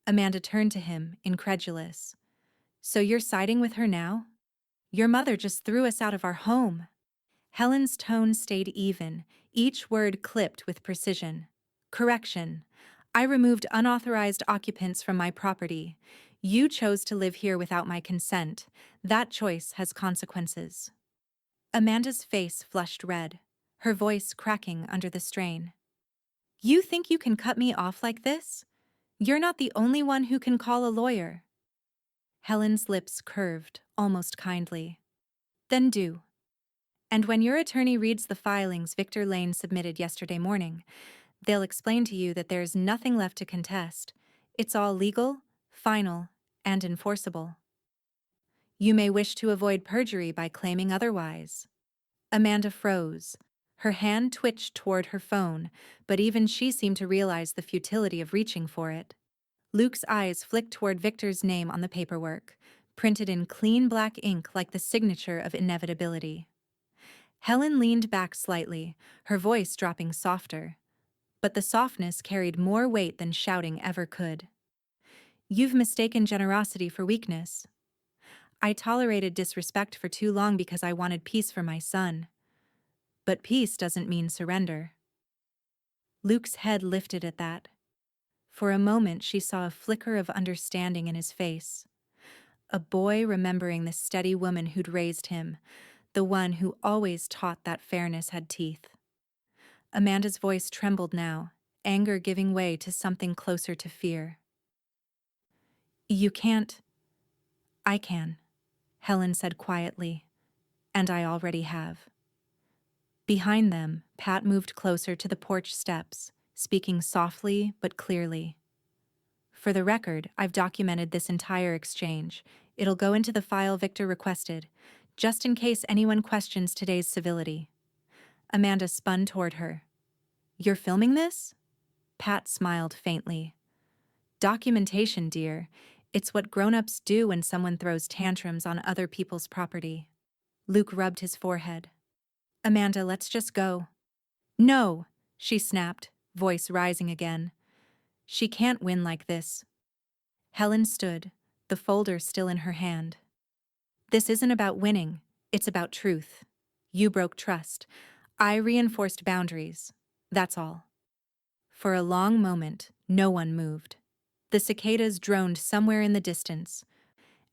Speaker 1: Amanda turned to him, incredulous. So you're siding with her now? Your mother just threw us out of our home. Helen's tone stayed even, each word clipped with precision. Correction. I removed unauthorized occupants from my property. You chose to live here without my consent. That choice has consequences. Amanda's face flushed red, her voice cracking under the strain. You think you can cut me off like this? You're not the only one who can call a lawyer. Helen's lips curved, almost kindly. Then do. And when your attorney reads the filings Victor Lane submitted yesterday morning, they'll explain to you that there's nothing left to contest. It's all legal, final, and enforceable. You may wish to avoid perjury by claiming otherwise. Amanda froze. Her hand twitched toward her phone, but even she seemed to realize the futility of reaching for it. Luke's eyes flicked toward Victor's name on the paperwork, printed in clean black ink like the signature of inevitability. Helen leaned back slightly, her voice dropping softer. But the softness carried more weight than shouting ever could. You've mistaken generosity for weakness. I tolerated disrespect for too long because I wanted peace for my son. But peace doesn't mean surrender. Luke's head lifted at that. For a moment she saw a flicker of understanding in his face. A boy remembering the steady woman who'd raised him, the one who always taught that fairness had teeth. Amanda's voice trembled now, anger giving way to something closer to fear. You can't. I can, Helen said quietly, and I already have. Behind them, Pat moved closer to the porch steps, speaking softly but clearly. For the record, I've documented this entire exchange. It'll go into the file Victor requested, just in case anyone questions today's civility. Amanda spun toward her. You're filming this? Pat smiled faintly. Documentation, dear. It's what grown-ups do when someone throws tantrums on other people's property. Luke rubbed his forehead. Amanda, let's just go. No, she snapped, voice rising again. She can't win like this. Helen stood, the folder still in her hand. This isn't about winning, it's about truth. You broke trust. I reinforced boundaries. That's all. For a long moment, no one moved. The cicadas droned somewhere in the distance,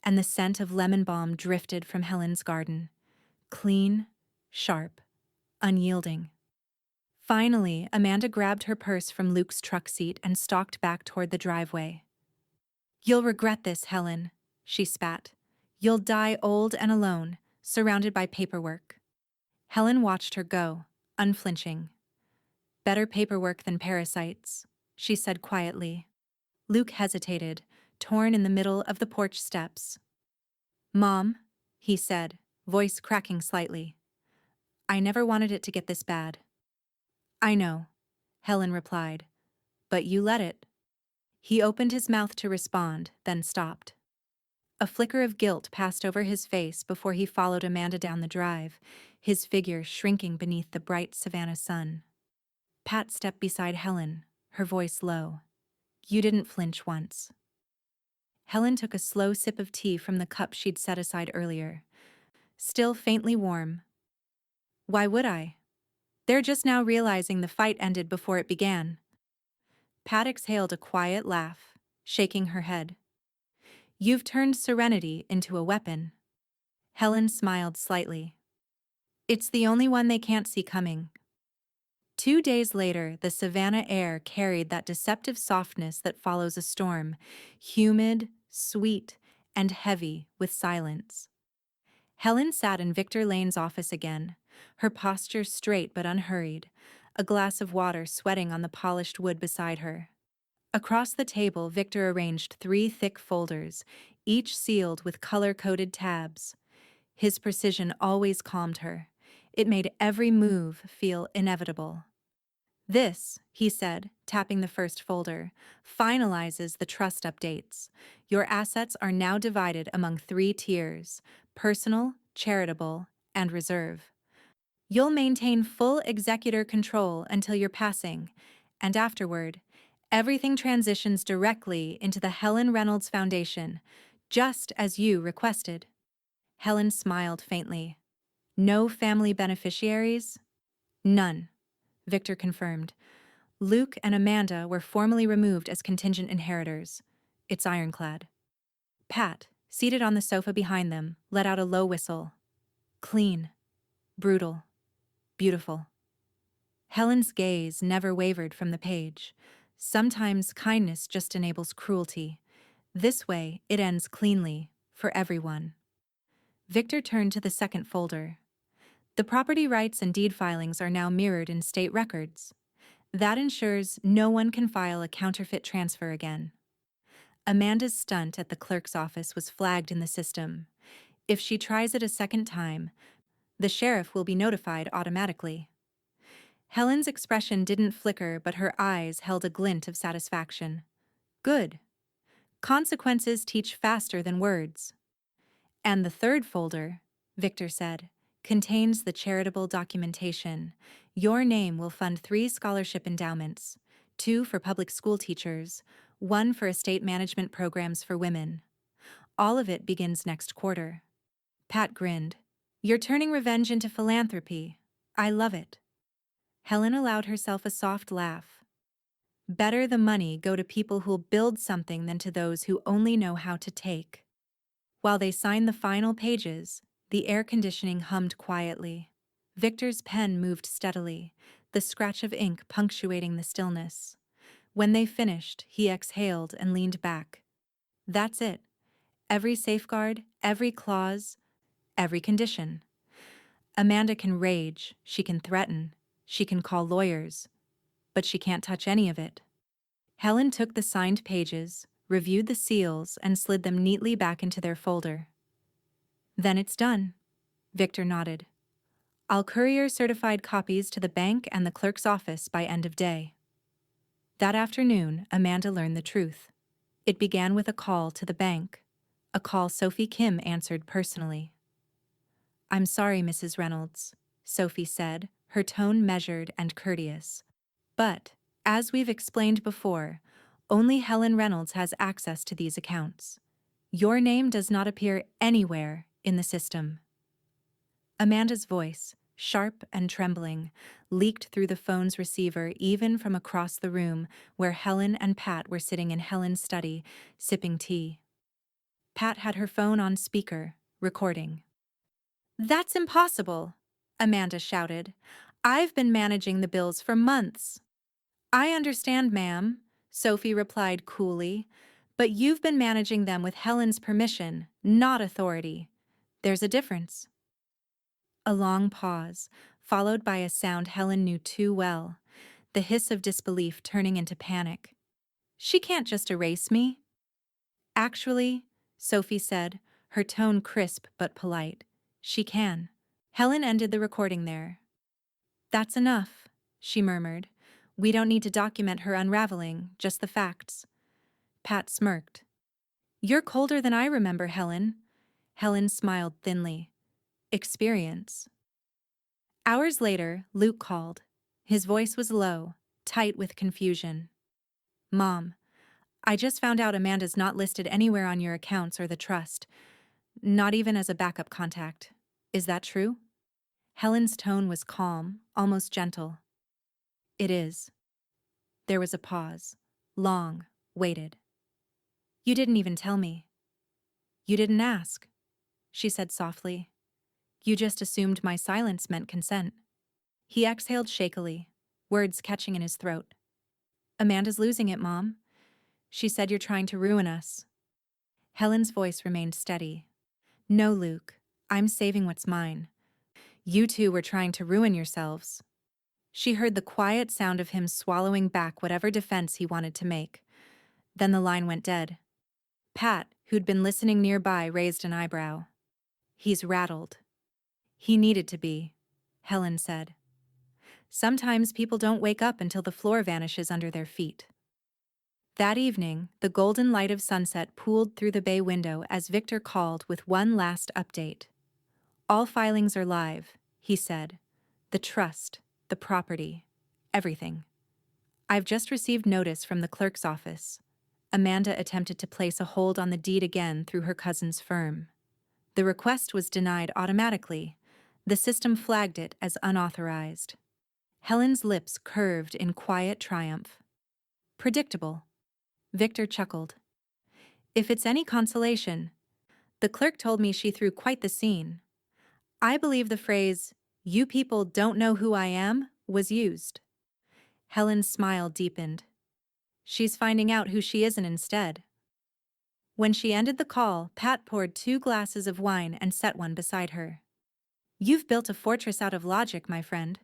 Speaker 1: and the scent of lemon balm drifted from Helen's garden. Clean, sharp, unyielding. Finally, Amanda grabbed her purse from Luke's truck seat and stalked back toward the driveway. You'll regret this, Helen, she spat. You'll die old and alone, surrounded by paperwork. Helen watched her go, unflinching. Better paperwork than parasites, she said quietly. Luke hesitated, torn in the middle of the porch steps. Mom, he said, voice cracking slightly. I never wanted it to get this bad. I know, Helen replied. But you let it. He opened his mouth to respond, then stopped. A flicker of guilt passed over his face before he followed Amanda down the drive, his figure shrinking beneath the bright Savannah sun. Pat stepped beside Helen, her voice low. You didn't flinch once. Helen took a slow sip of tea from the cup she'd set aside earlier. Still faintly warm. Why would I? They're just now realizing the fight ended before it began. Pat exhaled a quiet laugh, shaking her head. You've turned serenity into a weapon. Helen smiled slightly. It's the only one they can't see coming. 2 days later, the Savannah air carried that deceptive softness that follows a storm, humid, sweet, and heavy with silence. Helen sat in Victor Lane's office again, her posture straight but unhurried, a glass of water sweating on the polished wood beside her. Across the table, Victor arranged 3 thick folders, each sealed with color-coded tabs. His precision always calmed her. It made every move feel inevitable. This, he said, tapping the first folder, finalizes the trust updates. Your assets are now divided among 3 tiers: personal, charitable, and reserve. You'll maintain full executor control until your passing, and afterward, everything transitions directly into the Helen Reynolds Foundation, just as you requested. Helen smiled faintly. No family beneficiaries? None, Victor confirmed. Luke and Amanda were formally removed as contingent inheritors. It's ironclad. Pat, seated on the sofa behind them, let out a low whistle. Clean, brutal, beautiful. Helen's gaze never wavered from the page. Sometimes kindness just enables cruelty. This way, it ends cleanly, for everyone. Victor turned to the second folder. The property rights and deed filings are now mirrored in state records. That ensures no one can file a counterfeit transfer again. Amanda's stunt at the clerk's office was flagged in the system. If she tries it a second time, the sheriff will be notified automatically. Helen's expression didn't flicker, but her eyes held a glint of satisfaction. Good. Consequences teach faster than words. And the third folder, Victor said, contains the charitable documentation. Your name will fund 3 scholarship endowments, 2 for public school teachers, 1 for estate management programs for women. All of it begins next quarter. Pat grinned. You're turning revenge into philanthropy. I love it. Helen allowed herself a soft laugh. Better the money go to people who'll build something than to those who only know how to take. While they signed the final pages, the air conditioning hummed quietly. Victor's pen moved steadily, the scratch of ink punctuating the stillness. When they finished, he exhaled and leaned back. That's it. Every safeguard, every clause, every condition. Amanda can rage, she can threaten, she can call lawyers, but she can't touch any of it. Helen took the signed pages, reviewed the seals, and slid them neatly back into their folder. Then it's done, Victor nodded. I'll courier certified copies to the bank and the clerk's office by end of day. That afternoon, Amanda learned the truth. It began with a call to the bank, a call Sophie Kim answered personally. I'm sorry, Mrs. Reynolds, Sophie said, her tone measured and courteous. But, as we've explained before, only Helen Reynolds has access to these accounts. Your name does not appear anywhere in the system. Amanda's voice, sharp and trembling, leaked through the phone's receiver even from across the room where Helen and Pat were sitting in Helen's study, sipping tea. Pat had her phone on speaker, recording. That's impossible, Amanda shouted. I've been managing the bills for months. I understand, ma'am, Sophie replied coolly, but you've been managing them with Helen's permission, not authority. There's a difference. A long pause, followed by a sound Helen knew too well, the hiss of disbelief turning into panic. She can't just erase me. Actually, Sophie said, her tone crisp but polite, she can. Helen ended the recording there. That's enough, she murmured. We don't need to document her unraveling, just the facts. Pat smirked. You're colder than I remember, Helen. Helen smiled thinly. Experience. Hours later, Luke called. His voice was low, tight with confusion. Mom, I just found out Amanda's not listed anywhere on your accounts or the trust, not even as a backup contact. Is that true? Helen's tone was calm, almost gentle. It is. There was a pause. Long, waited. You didn't even tell me. You didn't ask, she said softly. You just assumed my silence meant consent. He exhaled shakily, words catching in his throat. Amanda's losing it, Mom. She said you're trying to ruin us. Helen's voice remained steady. No, Luke, I'm saving what's mine. You two were trying to ruin yourselves. She heard the quiet sound of him swallowing back whatever defense he wanted to make. Then the line went dead. Pat, who'd been listening nearby, raised an eyebrow. He's rattled. He needed to be, Helen said. Sometimes people don't wake up until the floor vanishes under their feet. That evening, the golden light of sunset pooled through the bay window as Victor called with one last update. All filings are live, he said. The trust, the property, everything. I've just received notice from the clerk's office. Amanda attempted to place a hold on the deed again through her cousin's firm. The request was denied automatically. The system flagged it as unauthorized. Helen's lips curved in quiet triumph. Predictable. Victor chuckled. If it's any consolation, the clerk told me she threw quite the scene. I believe the phrase, "You people don't know who I am," was used. Helen's smile deepened. She's finding out who she isn't instead. When she ended the call, Pat poured 2 glasses of wine and set one beside her. You've built a fortress out of logic, my friend.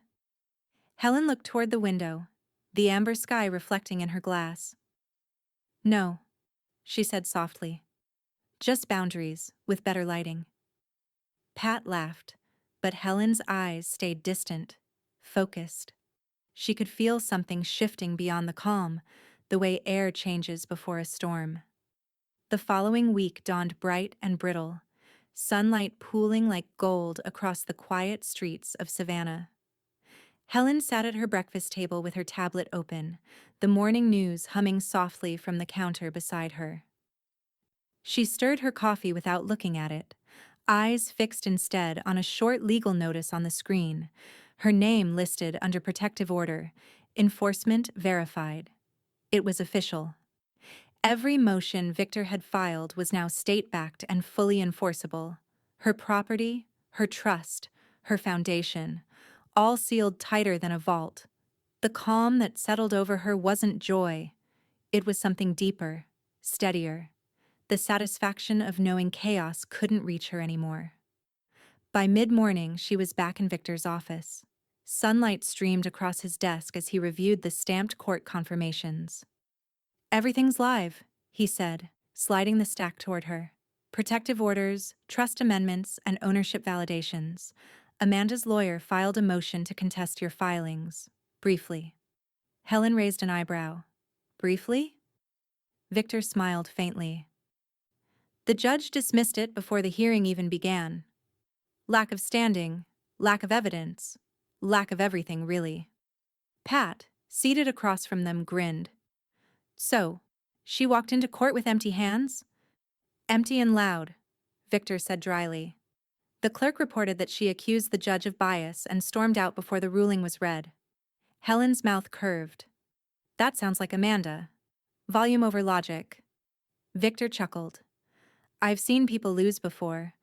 Speaker 1: Helen looked toward the window, the amber sky reflecting in her glass. No, she said softly. Just boundaries, with better lighting. Pat laughed, but Helen's eyes stayed distant, focused. She could feel something shifting beyond the calm, the way air changes before a storm. The following week dawned bright and brittle. sunlight pooling like gold across the quiet streets of Savannah. Helen sat at her breakfast table with her tablet open, the morning news humming softly from the counter beside her. She stirred her coffee without looking at it, eyes fixed instead on a short legal notice on the screen, her name listed under protective order, enforcement verified. It was official. Every motion Victor had filed was now state-backed and fully enforceable. Her property, her trust, her foundation, all sealed tighter than a vault. The calm that settled over her wasn't joy. It was something deeper, steadier. The satisfaction of knowing chaos couldn't reach her anymore. By mid-morning, she was back in Victor's office. Sunlight streamed across his desk as he reviewed the stamped court confirmations. "Everything's live," he said, sliding the stack toward her. "Protective orders, trust amendments, and ownership validations. Amanda's lawyer filed a motion to contest your filings. Briefly." Helen raised an eyebrow. "Briefly?" Victor smiled faintly. "The judge dismissed it before the hearing even began. Lack of standing, lack of evidence, lack of everything, really." Pat, seated across from them, grinned. "So, she walked into court with empty hands?" "Empty and loud," Victor said dryly. The clerk reported that she accused the judge of bias and stormed out before the ruling was read. Helen's mouth curved. "That sounds like Amanda. Volume over logic." Victor chuckled. "I've seen people lose before,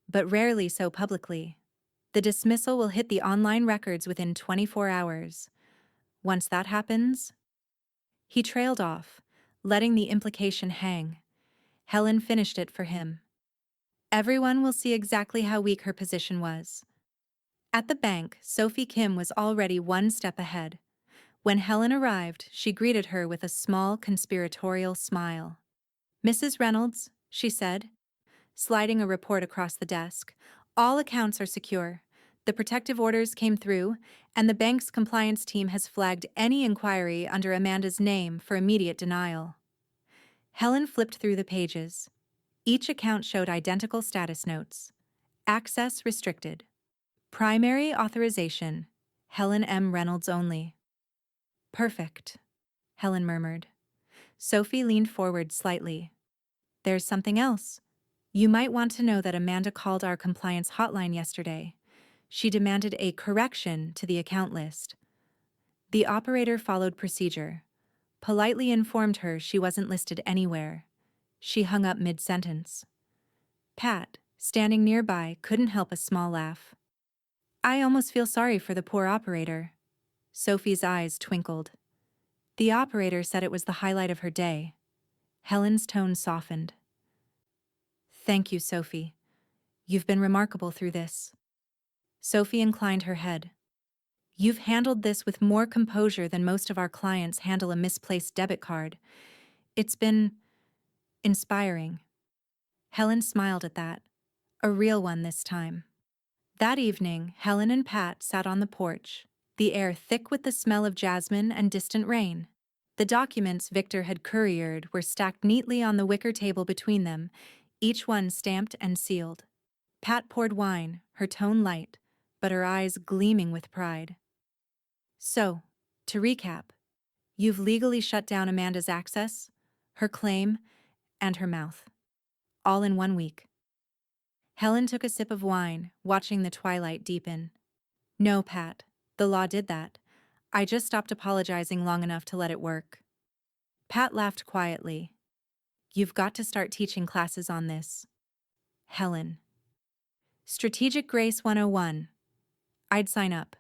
Speaker 1: but rarely so publicly. The dismissal will hit the online records within 24 hours. Once that happens..." He trailed off, letting the implication hang. Helen finished it for him. "Everyone will see exactly how weak her position was." At the bank, Sophie Kim was already one step ahead. When Helen arrived, she greeted her with a small conspiratorial smile. "Mrs. Reynolds," she said, sliding a report across the desk, "all accounts are secure. The protective orders came through, and the bank's compliance team has flagged any inquiry under Amanda's name for immediate denial." Helen flipped through the pages. Each account showed identical status notes. Access restricted. Primary authorization, Helen M. Reynolds only. "Perfect," Helen murmured. Sophie leaned forward slightly. "There's something else. You might want to know that Amanda called our compliance hotline yesterday. She demanded a correction to the account list. The operator followed procedure, politely informed her she wasn't listed anywhere. She hung up mid-sentence. Pat, standing nearby, couldn't help a small laugh. "I almost feel sorry for the poor operator." Sophie's eyes twinkled. "The operator said it was the highlight of her day." Helen's tone softened. "Thank you, Sophie. You've been remarkable through this." Sophie inclined her head. "You've handled this with more composure than most of our clients handle a misplaced debit card. It's been inspiring." Helen smiled at that. A real one this time. That evening, Helen and Pat sat on the porch, the air thick with the smell of jasmine and distant rain. The documents Victor had couriered were stacked neatly on the wicker table between them, each one stamped and sealed. Pat poured wine, her tone light, but her eyes gleaming with pride. "So, to recap, you've legally shut down Amanda's access, her claim, and her mouth. All in 1 week." Helen took a sip of wine, watching the twilight deepen. "No, Pat, the law did that. I just stopped apologizing long enough to let it work." Pat laughed quietly. "You've got to start teaching classes on this." Helen. "Strategic Grace 101. I'd sign up."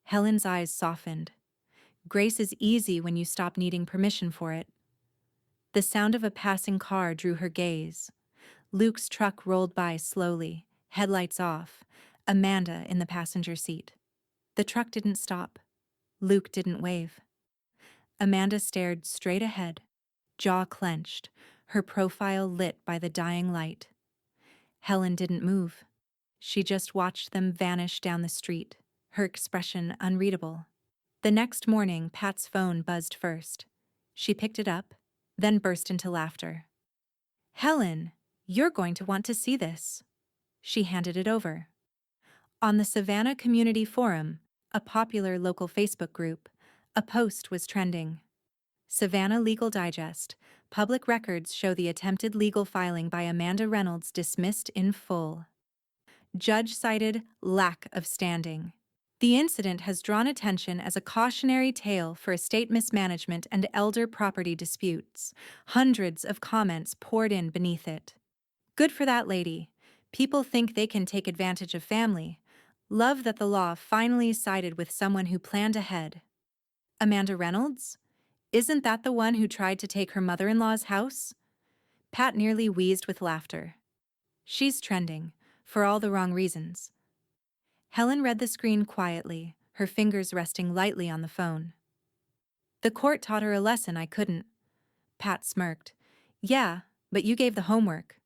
Speaker 1: Helen's eyes softened. Grace is easy when you stop needing permission for it. The sound of a passing car drew her gaze. Luke's truck rolled by slowly, headlights off, Amanda in the passenger seat. The truck didn't stop. Luke didn't wave. Amanda stared straight ahead, jaw clenched, her profile lit by the dying light. Helen didn't move. She just watched them vanish down the street, her expression unreadable. The next morning, Pat's phone buzzed first. She picked it up, then burst into laughter. "Helen, you're going to want to see this." She handed it over. On the Savannah Community Forum, a popular local Facebook group, a post was trending. Savannah Legal Digest. Public records show the attempted legal filing by Amanda Reynolds dismissed in full. Judge cited lack of standing. The incident has drawn attention as a cautionary tale for estate mismanagement and elder property disputes. Hundreds of comments poured in beneath it. Good for that lady. People think they can take advantage of family. Love that the law finally sided with someone who planned ahead. Amanda Reynolds? Isn't that the one who tried to take her mother-in-law's house? Pat nearly wheezed with laughter. She's trending, for all the wrong reasons. Helen read the screen quietly, her fingers resting lightly on the phone. The court taught her a lesson I couldn't. Pat smirked. Yeah, but you gave the homework.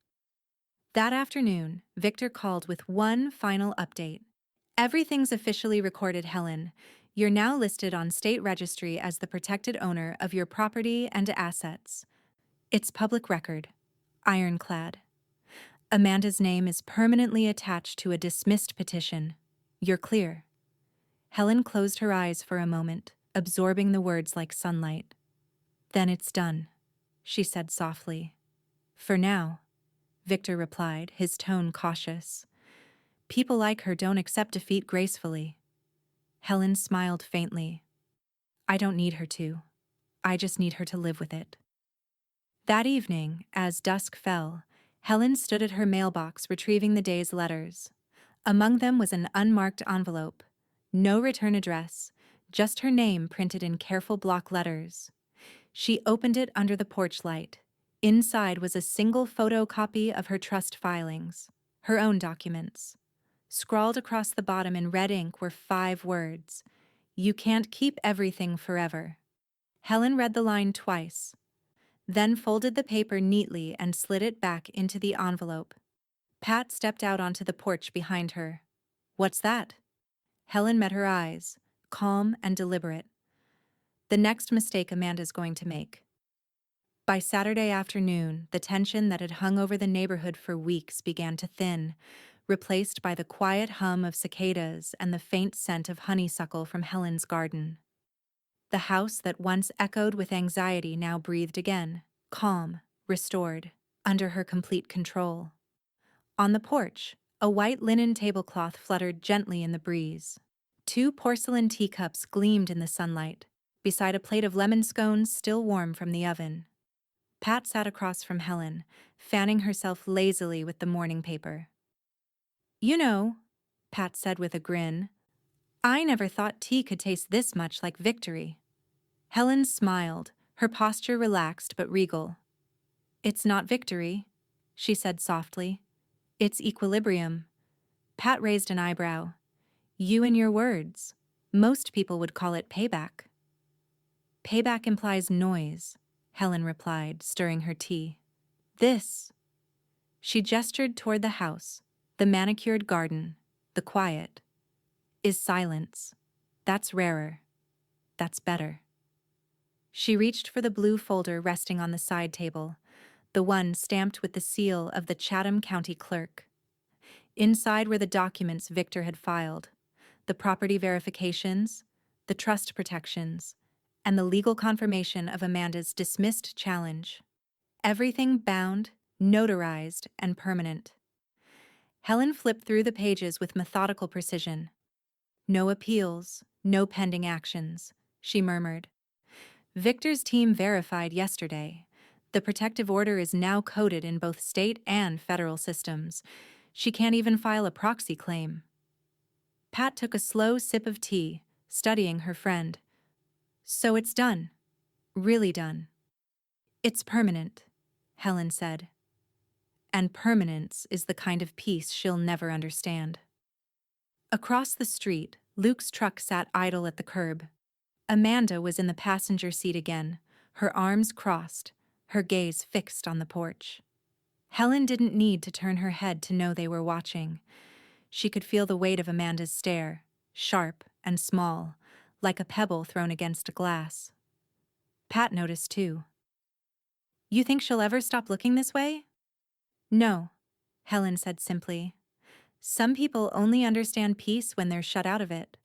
Speaker 1: That afternoon, Victor called with one final update. Everything's officially recorded, Helen. You're now listed on state registry as the protected owner of your property and assets. It's public record. Ironclad. Amanda's name is permanently attached to a dismissed petition. You're clear. Helen closed her eyes for a moment, absorbing the words like sunlight. Then it's done, she said softly. For now, Victor replied, his tone cautious. People like her don't accept defeat gracefully. Helen smiled faintly. I don't need her to. I just need her to live with it. That evening, as dusk fell, Helen stood at her mailbox retrieving the day's letters. Among them was an unmarked envelope. No return address, just her name printed in careful block letters. She opened it under the porch light. Inside was a single photocopy of her trust filings, her own documents. Scrawled across the bottom in red ink were 5 words. You can't keep everything forever. Helen read the line twice, then folded the paper neatly and slid it back into the envelope. Pat stepped out onto the porch behind her. What's that? Helen met her eyes, calm and deliberate. The next mistake Amanda's going to make. By Saturday afternoon, the tension that had hung over the neighborhood for weeks began to thin, replaced by the quiet hum of cicadas and the faint scent of honeysuckle from Helen's garden. The house that once echoed with anxiety now breathed again, calm, restored, under her complete control. On the porch, a white linen tablecloth fluttered gently in the breeze. 2 porcelain teacups gleamed in the sunlight, beside a plate of lemon scones still warm from the oven. Pat sat across from Helen, fanning herself lazily with the morning paper. You know, Pat said with a grin, I never thought tea could taste this much like victory. Helen smiled, her posture relaxed but regal. It's not victory, she said softly. It's equilibrium. Pat raised an eyebrow. You and your words. Most people would call it payback. Payback implies noise, Helen replied, stirring her tea. This. She gestured toward the house, the manicured garden, the quiet. Is silence. That's rarer. That's better. She reached for the blue folder resting on the side table, the one stamped with the seal of the Chatham County Clerk. Inside were the documents Victor had filed, the property verifications, the trust protections, and the legal confirmation of Amanda's dismissed challenge. Everything bound, notarized, and permanent. Helen flipped through the pages with methodical precision. No appeals, no pending actions, she murmured. Victor's team verified yesterday. The protective order is now coded in both state and federal systems. She can't even file a proxy claim. Pat took a slow sip of tea, studying her friend. So it's done. Really done. It's permanent, Helen said. And permanence is the kind of peace she'll never understand. Across the street, Luke's truck sat idle at the curb. Amanda was in the passenger seat again, her arms crossed, her gaze fixed on the porch. Helen didn't need to turn her head to know they were watching. She could feel the weight of Amanda's stare, sharp and small, like a pebble thrown against a glass. Pat noticed too. You think she'll ever stop looking this way? No, Helen said simply. Some people only understand peace when they're shut out of it.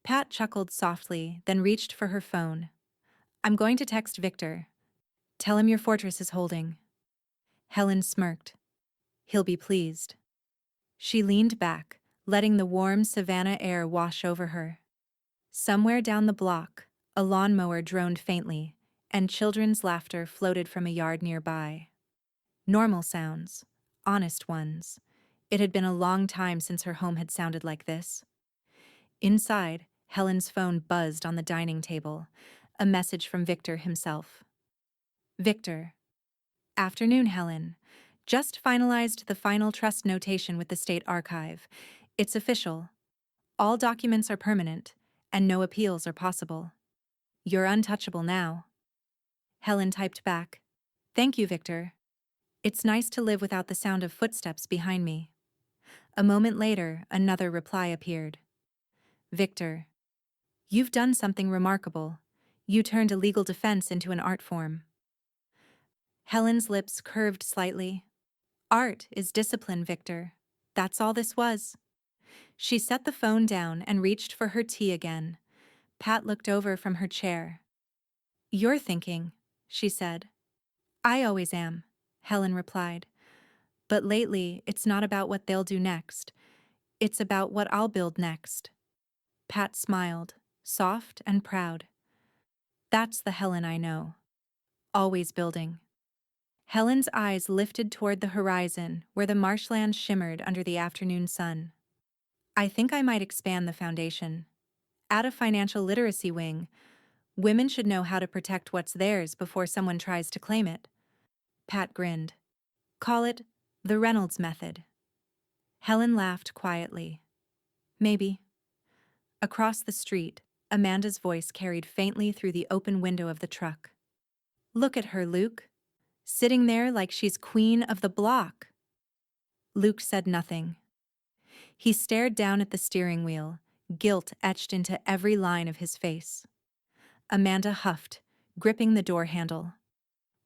Speaker 1: Pat chuckled softly, then reached for her phone. I'm going to text Victor. Tell him your fortress is holding. Helen smirked. He'll be pleased. She leaned back, letting the warm savannah air wash over her. Somewhere down the block, a lawnmower droned faintly, and children's laughter floated from a yard nearby. Normal sounds, honest ones. It had been a long time since her home had sounded like this. Inside, Helen's phone buzzed on the dining table, a message from Victor himself. Victor. Afternoon, Helen. Just finalized the final trust notation with the State Archive. It's official. All documents are permanent, and no appeals are possible. You're untouchable now. Helen typed back. Thank you, Victor. It's nice to live without the sound of footsteps behind me. A moment later, another reply appeared. Victor. You've done something remarkable. You turned a legal defense into an art form. Helen's lips curved slightly. Art is discipline, Victor. That's all this was. She set the phone down and reached for her tea again. Pat looked over from her chair. You're thinking, she said. I always am, Helen replied. But lately, it's not about what they'll do next. It's about what I'll build next. Pat smiled, soft and proud. That's the Helen I know. Always building. Helen's eyes lifted toward the horizon, where the marshland shimmered under the afternoon sun. I think I might expand the foundation. Add a financial literacy wing. Women should know how to protect what's theirs before someone tries to claim it. Pat grinned. Call it the Reynolds method. Helen laughed quietly. Maybe. Across the street, Amanda's voice carried faintly through the open window of the truck. Look at her, Luke. Sitting there like she's queen of the block. Luke said nothing. He stared down at the steering wheel, guilt etched into every line of his face. Amanda huffed, gripping the door handle.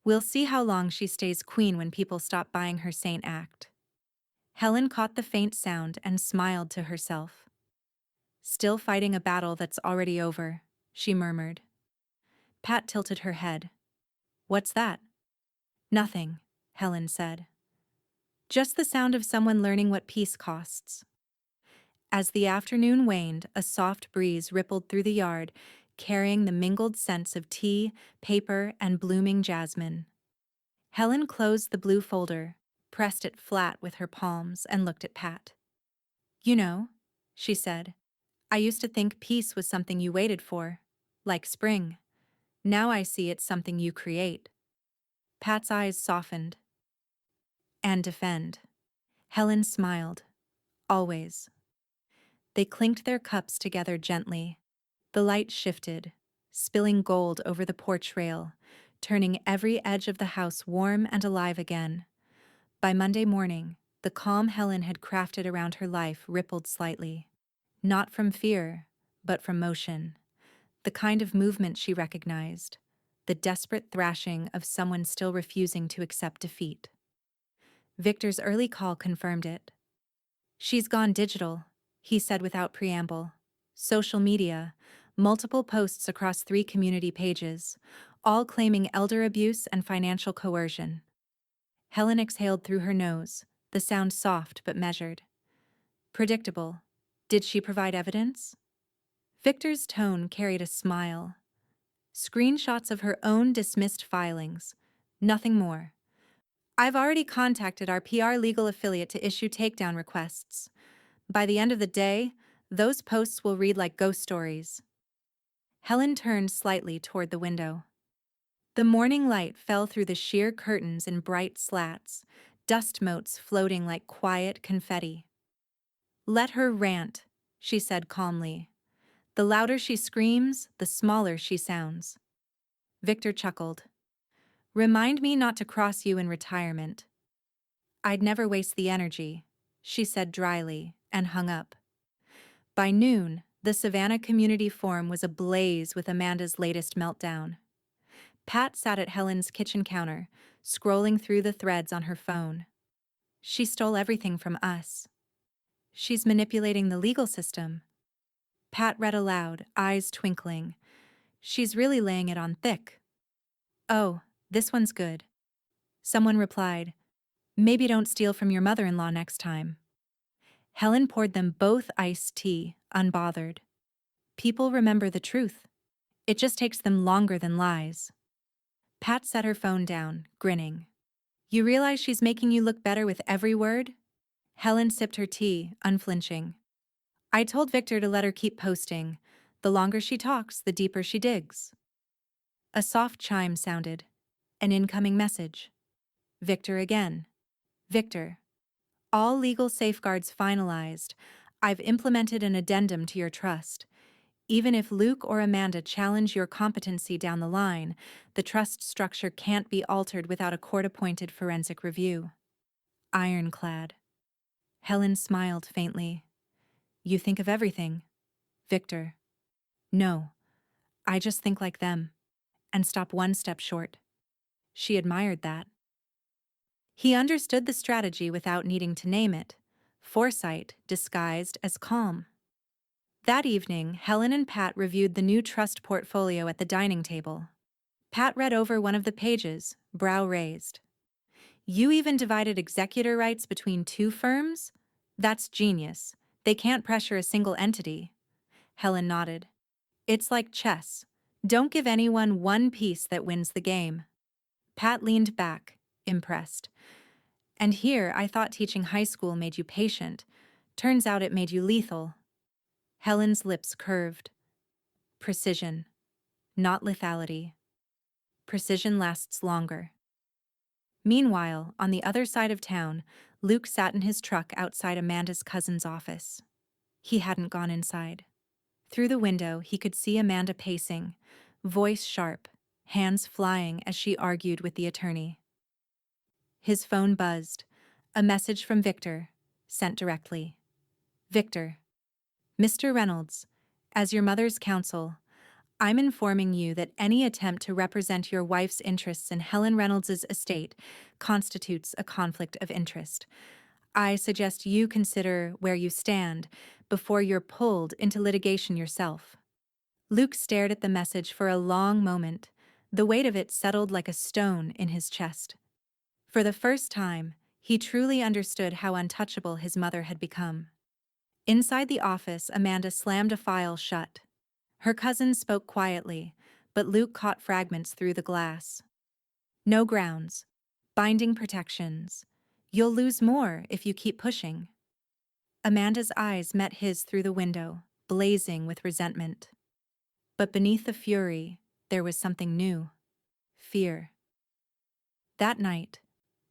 Speaker 1: We'll see how long she stays queen when people stop buying her saint act. Helen caught the faint sound and smiled to herself. Still fighting a battle that's already over, she murmured. Pat tilted her head. What's that? Nothing, Helen said. Just the sound of someone learning what peace costs. As the afternoon waned, a soft breeze rippled through the yard, carrying the mingled scents of tea, paper, and blooming jasmine. Helen closed the blue folder, pressed it flat with her palms, and looked at Pat. You know, she said, I used to think peace was something you waited for, like spring. Now I see it's something you create. Pat's eyes softened. And defend. Helen smiled. Always. They clinked their cups together gently. The light shifted, spilling gold over the porch rail, turning every edge of the house warm and alive again. By Monday morning, the calm Helen had crafted around her life rippled slightly. Not from fear, but from motion. The kind of movement she recognized. The desperate thrashing of someone still refusing to accept defeat. Victor's early call confirmed it. She's gone digital, he said without preamble. Social media, multiple posts across 3 community pages, all claiming elder abuse and financial coercion. Helen exhaled through her nose, the sound soft but measured. Predictable. Did she provide evidence? Victor's tone carried a smile. Screenshots of her own dismissed filings. Nothing more. I've already contacted our PR legal affiliate to issue takedown requests. By the end of the day, those posts will read like ghost stories. Helen turned slightly toward the window. The morning light fell through the sheer curtains in bright slats, dust motes floating like quiet confetti. Let her rant, she said calmly. The louder she screams, the smaller she sounds. Victor chuckled. Remind me not to cross you in retirement. I'd never waste the energy, she said dryly, and hung up. By noon, the Savannah Community Forum was ablaze with Amanda's latest meltdown. Pat sat at Helen's kitchen counter, scrolling through the threads on her phone. She stole everything from us. She's manipulating the legal system. Pat read aloud, eyes twinkling. She's really laying it on thick. Oh, this one's good. Someone replied, maybe don't steal from your mother-in-law next time. Helen poured them both iced tea, unbothered. People remember the truth. It just takes them longer than lies. Pat set her phone down, grinning. You realize she's making you look better with every word? Helen sipped her tea, unflinching. I told Victor to let her keep posting. The longer she talks, the deeper she digs. A soft chime sounded. An incoming message. Victor again. Victor. All legal safeguards finalized. I've implemented an addendum to your trust. Even if Luke or Amanda challenge your competency down the line, the trust structure can't be altered without a court-appointed forensic review. Ironclad. Helen smiled faintly. You think of everything. Victor. No. I just think like them. And stop one step short. She admired that. He understood the strategy without needing to name it. Foresight disguised as calm. That evening, Helen and Pat reviewed the new trust portfolio at the dining table. Pat read over one of the pages, brow raised. You even divided executor rights between two firms? That's genius. They can't pressure a single entity. Helen nodded. It's like chess. Don't give anyone one piece that wins the game. Pat leaned back, impressed. And here I thought teaching high school made you patient. Turns out it made you lethal. Helen's lips curved. Precision, not lethality. Precision lasts longer. Meanwhile, on the other side of town, Luke sat in his truck outside Amanda's cousin's office. He hadn't gone inside. Through the window, he could see Amanda pacing, voice sharp, hands flying as she argued with the attorney. His phone buzzed. A message from Victor, sent directly. Victor. Mr. Reynolds, as your mother's counsel, I'm informing you that any attempt to represent your wife's interests in Helen Reynolds' estate constitutes a conflict of interest. I suggest you consider where you stand before you're pulled into litigation yourself. Luke stared at the message for a long moment. The weight of it settled like a stone in his chest. For the first time, he truly understood how untouchable his mother had become. Inside the office, Amanda slammed a file shut. Her cousin spoke quietly, but Luke caught fragments through the glass. No grounds. Binding protections. You'll lose more if you keep pushing. Amanda's eyes met his through the window, blazing with resentment. But beneath the fury, there was something new. Fear. That night,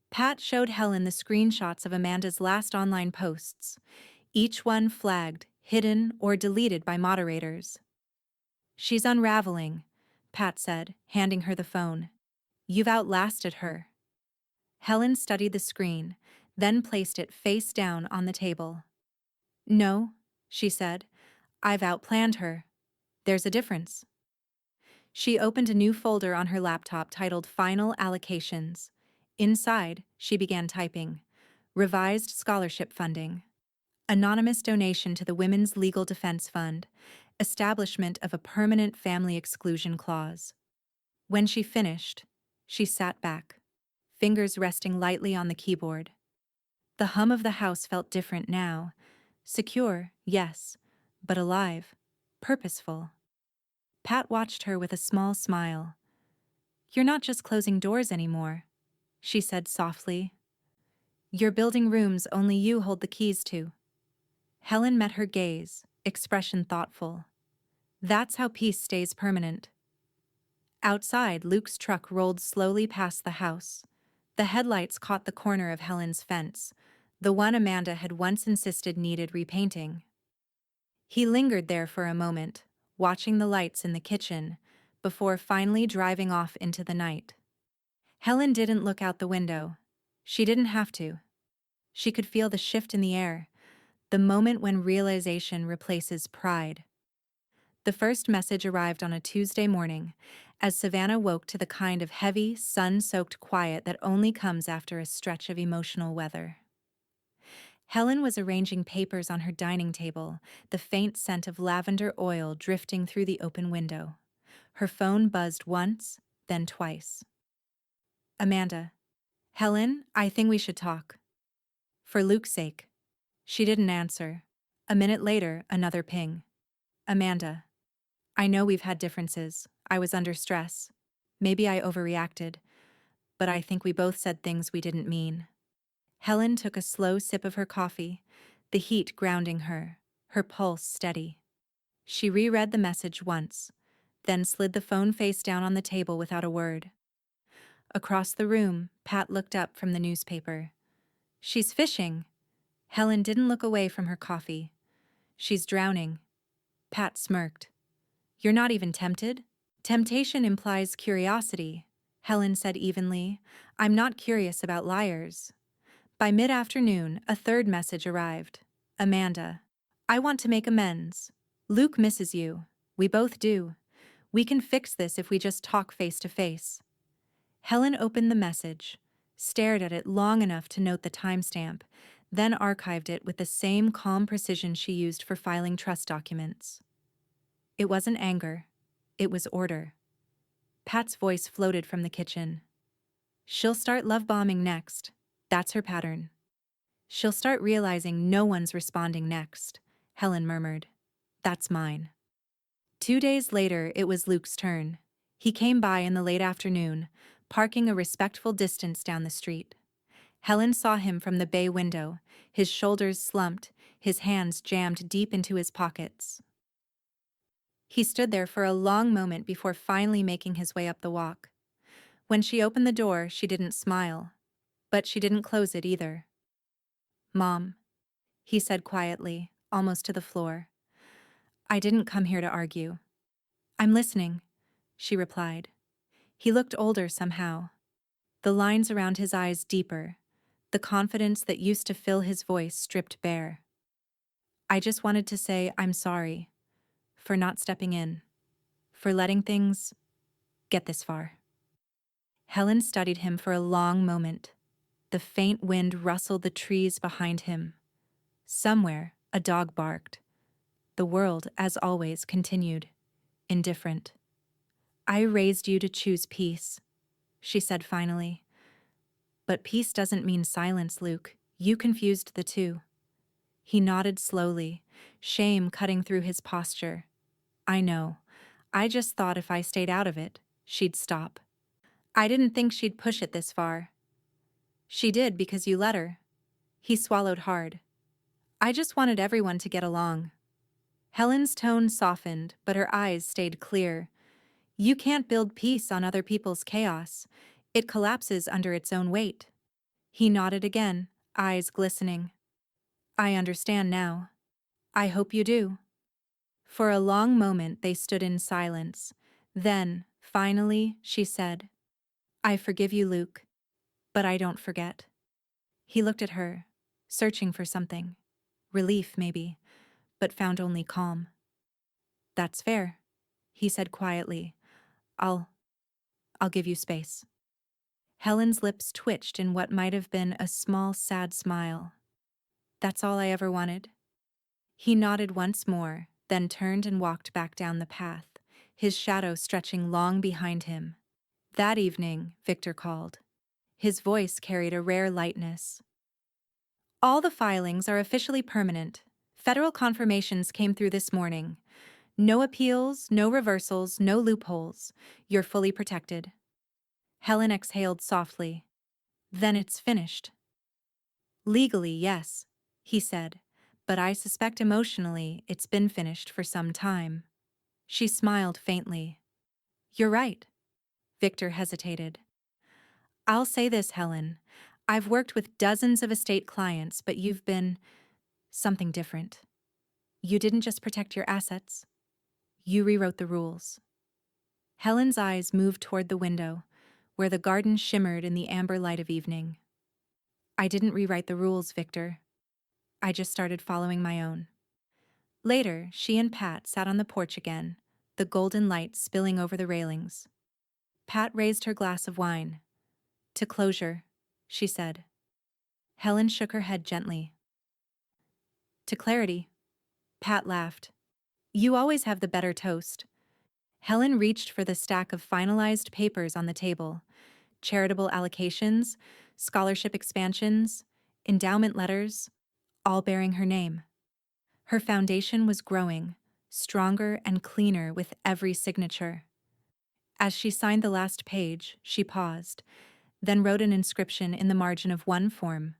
Speaker 1: Pat showed Helen the screenshots of Amanda's last online posts, each one flagged, hidden, or deleted by moderators. She's unraveling, Pat said, handing her the phone. You've outlasted her. Helen studied the screen, then placed it face down on the table. No, she said, I've outplanned her. There's a difference. She opened a new folder on her laptop titled Final Allocations. Inside, she began typing. Revised scholarship funding. Anonymous donation to the Women's Legal Defense Fund. Establishment of a permanent family exclusion clause. When she finished, she sat back, fingers resting lightly on the keyboard. The hum of the house felt different now. Secure, yes, but alive, purposeful. Pat watched her with a small smile. You're not just closing doors anymore, she said softly. You're building rooms only you hold the keys to. Helen met her gaze, expression thoughtful. That's how peace stays permanent. Outside, Luke's truck rolled slowly past the house. The headlights caught the corner of Helen's fence, the one Amanda had once insisted needed repainting. He lingered there for a moment, watching the lights in the kitchen, before finally driving off into the night. Helen didn't look out the window. She didn't have to. She could feel the shift in the air, the moment when realization replaces pride. The first message arrived on a Tuesday morning, as Savannah woke to the kind of heavy, sun-soaked quiet that only comes after a stretch of emotional weather. Helen was arranging papers on her dining table, the faint scent of lavender oil drifting through the open window. Her phone buzzed once, then twice. Amanda. Helen, I think we should talk. For Luke's sake. She didn't answer. A minute later, another ping. Amanda. I know we've had differences. I was under stress. Maybe I overreacted. But I think we both said things we didn't mean. Helen took a slow sip of her coffee, the heat grounding her pulse steady. She reread the message once, then slid the phone face down on the table without a word. Across the room, Pat looked up from the newspaper. She's fishing. Helen didn't look away from her coffee. She's drowning. Pat smirked. You're not even tempted? Temptation implies curiosity, Helen said evenly. I'm not curious about liars. By mid-afternoon, a third message arrived. Amanda. I want to make amends. Luke misses you. We both do. We can fix this if we just talk face to face. Helen opened the message, stared at it long enough to note the timestamp, then archived it with the same calm precision she used for filing trust documents. It wasn't anger. It was order. Pat's voice floated from the kitchen. She'll start love bombing next. That's her pattern. She'll start realizing no one's responding next, Helen murmured. That's mine. 2 days later, it was Luke's turn. He came by in the late afternoon, parking a respectful distance down the street. Helen saw him from the bay window, his shoulders slumped, his hands jammed deep into his pockets. He stood there for a long moment before finally making his way up the walk. When she opened the door, she didn't smile, but she didn't close it either. Mom, he said quietly, almost to the floor. I didn't come here to argue. I'm listening, she replied. He looked older somehow. The lines around his eyes deeper, the confidence that used to fill his voice stripped bare. I just wanted to say I'm sorry for not stepping in, for letting things get this far. Helen studied him for a long moment. The faint wind rustled the trees behind him. Somewhere, a dog barked. The world, as always, continued, indifferent. I raised you to choose peace, she said finally. But peace doesn't mean silence, Luke. You confused the two. He nodded slowly, shame cutting through his posture. I know. I just thought if I stayed out of it, she'd stop. I didn't think she'd push it this far. She did because you let her. He swallowed hard. I just wanted everyone to get along. Helen's tone softened, but her eyes stayed clear. You can't build peace on other people's chaos. It collapses under its own weight. He nodded again, eyes glistening. I understand now. I hope you do. For a long moment they stood in silence. Then, finally, she said, I forgive you, Luke, but I don't forget. He looked at her, searching for something. Relief, maybe, but found only calm. That's fair, he said quietly. I'll give you space. Helen's lips twitched in what might have been a small, sad smile. That's all I ever wanted. He nodded once more, then turned and walked back down the path, his shadow stretching long behind him. That evening, Victor called. His voice carried a rare lightness. All the filings are officially permanent. Federal confirmations came through this morning. No appeals, no reversals, no loopholes. You're fully protected. Helen exhaled softly. Then it's finished. Legally, yes, he said, but I suspect emotionally it's been finished for some time. She smiled faintly. You're right. Victor hesitated. I'll say this, Helen. I've worked with dozens of estate clients, but you've been something different. You didn't just protect your assets. You rewrote the rules. Helen's eyes moved toward the window, where the garden shimmered in the amber light of evening. I didn't rewrite the rules, Victor. I just started following my own. Later, she and Pat sat on the porch again, the golden light spilling over the railings. Pat raised her glass of wine. To closure, she said. Helen shook her head gently. To clarity. Pat laughed. You always have the better toast. Helen reached for the stack of finalized papers on the table. Charitable allocations, scholarship expansions, endowment letters, all bearing her name. Her foundation was growing, stronger and cleaner with every signature. As she signed the last page, she paused, then wrote an inscription in the margin of one form.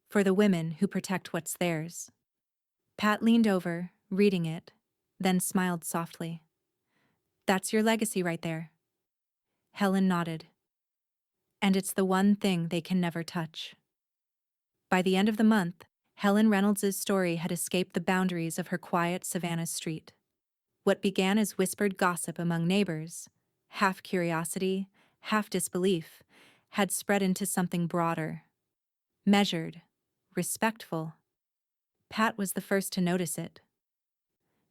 Speaker 1: For the women who protect what's theirs. Pat leaned over, reading it, then smiled softly. That's your legacy right there. Helen nodded. And it's the one thing they can never touch. By the end of the month, Helen Reynolds' story had escaped the boundaries of her quiet Savannah street. What began as whispered gossip among neighbors, half curiosity, half disbelief, had spread into something broader. Measured, respectful. Pat was the first to notice it.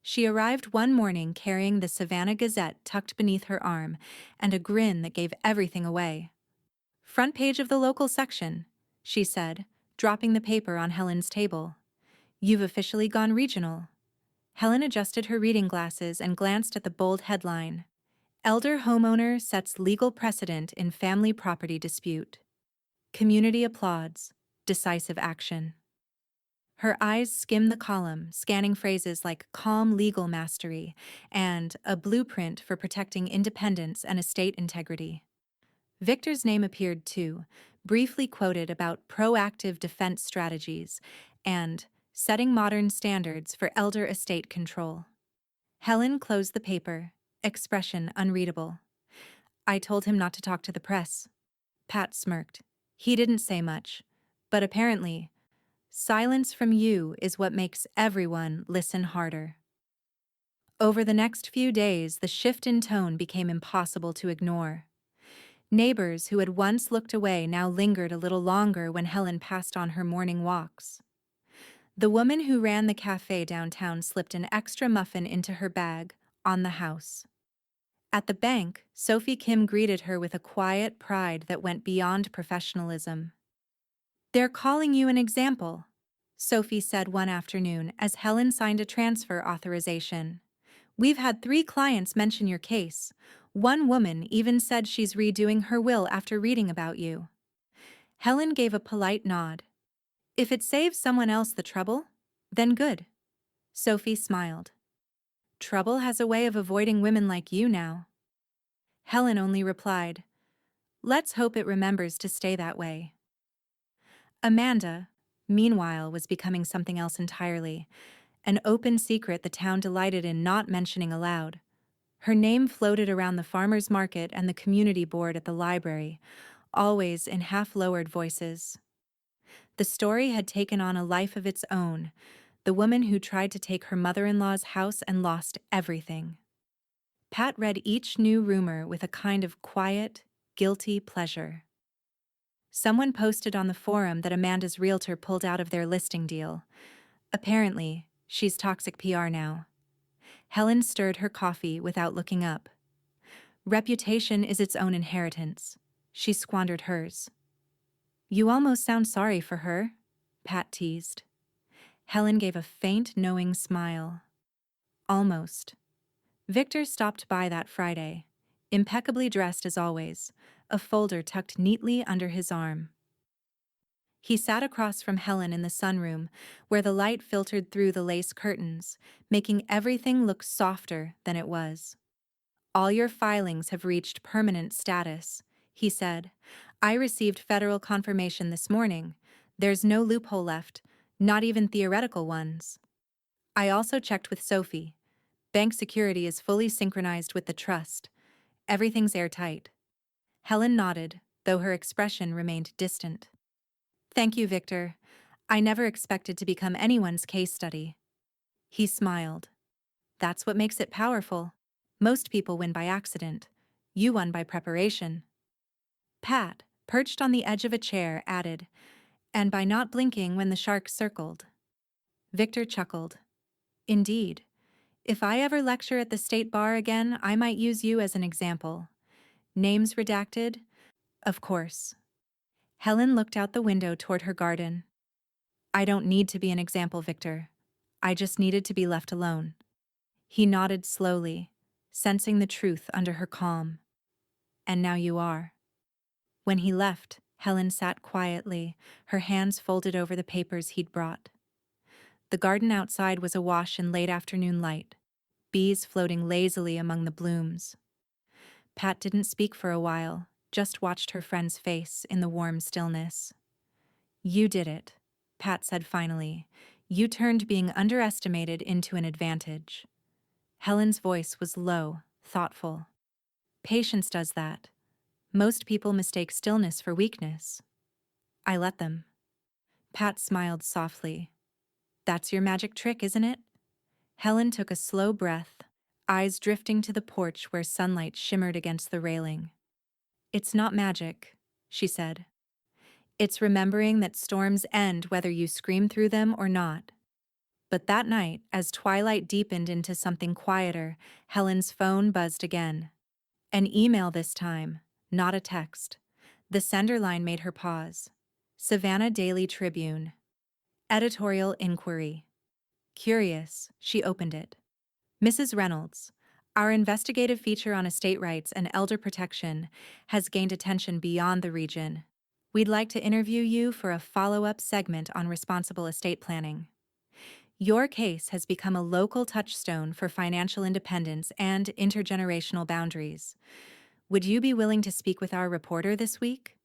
Speaker 1: She arrived one morning carrying the Savannah Gazette tucked beneath her arm and a grin that gave everything away. Front page of the local section, she said, dropping the paper on Helen's table. You've officially gone regional. Helen adjusted her reading glasses and glanced at the bold headline. Elder homeowner sets legal precedent in family property dispute. Community applauds. Decisive action. Her eyes skimmed the column, scanning phrases like calm legal mastery and a blueprint for protecting independence and estate integrity. Victor's name appeared too, briefly quoted about proactive defense strategies and setting modern standards for elder estate control. Helen closed the paper, expression unreadable. I told him not to talk to the press. Pat smirked. He didn't say much, but apparently, silence from you is what makes everyone listen harder. Over the next few days, the shift in tone became impossible to ignore. Neighbors who had once looked away now lingered a little longer when Helen passed on her morning walks. The woman who ran the cafe downtown slipped an extra muffin into her bag, on the house. At the bank, Sophie Kim greeted her with a quiet pride that went beyond professionalism. They're calling you an example, Sophie said one afternoon as Helen signed a transfer authorization. We've had 3 clients mention your case. One woman even said she's redoing her will after reading about you. Helen gave a polite nod. If it saves someone else the trouble, then good. Sophie smiled. Trouble has a way of avoiding women like you now. Helen only replied, let's hope it remembers to stay that way. Amanda, meanwhile, was becoming something else entirely, an open secret the town delighted in not mentioning aloud. Her name floated around the farmers' market and the community board at the library, always in half-lowered voices. The story had taken on a life of its own, the woman who tried to take her mother-in-law's house and lost everything. Pat read each new rumor with a kind of quiet, guilty pleasure. Someone posted on the forum that Amanda's realtor pulled out of their listing deal. Apparently, she's toxic PR now. Helen stirred her coffee without looking up. Reputation is its own inheritance. She squandered hers. You almost sound sorry for her, Pat teased. Helen gave a faint, knowing smile. Almost. Victor stopped by that Friday, impeccably dressed as always, a folder tucked neatly under his arm. He sat across from Helen in the sunroom, where the light filtered through the lace curtains, making everything look softer than it was. All your filings have reached permanent status, he said. I received federal confirmation this morning. There's no loophole left, not even theoretical ones. I also checked with Sophie. Bank security is fully synchronized with the trust. Everything's airtight. Helen nodded, though her expression remained distant. Thank you, Victor. I never expected to become anyone's case study. He smiled. That's what makes it powerful. Most people win by accident. You won by preparation. Pat, perched on the edge of a chair, added, and by not blinking when the shark circled. Victor chuckled. Indeed. If I ever lecture at the state bar again, I might use you as an example. Names redacted? Of course. Helen looked out the window toward her garden. I don't need to be an example, Victor. I just needed to be left alone. He nodded slowly, sensing the truth under her calm. And now you are. When he left, Helen sat quietly, her hands folded over the papers he'd brought. The garden outside was awash in late afternoon light, bees floating lazily among the blooms. Pat didn't speak for a while, just watched her friend's face in the warm stillness. You did it, Pat said finally. You turned being underestimated into an advantage. Helen's voice was low, thoughtful. Patience does that. Most people mistake stillness for weakness. I let them. Pat smiled softly. That's your magic trick, isn't it? Helen took a slow breath, eyes drifting to the porch where sunlight shimmered against the railing. It's not magic, she said. It's remembering that storms end whether you scream through them or not. But that night, as twilight deepened into something quieter, Helen's phone buzzed again. An email this time, not a text. The sender line made her pause. Savannah Daily Tribune. Editorial inquiry. Curious, she opened it. Mrs. Reynolds, our investigative feature on estate rights and elder protection has gained attention beyond the region. We'd like to interview you for a follow-up segment on responsible estate planning. Your case has become a local touchstone for financial independence and intergenerational boundaries. Would you be willing to speak with our reporter this week?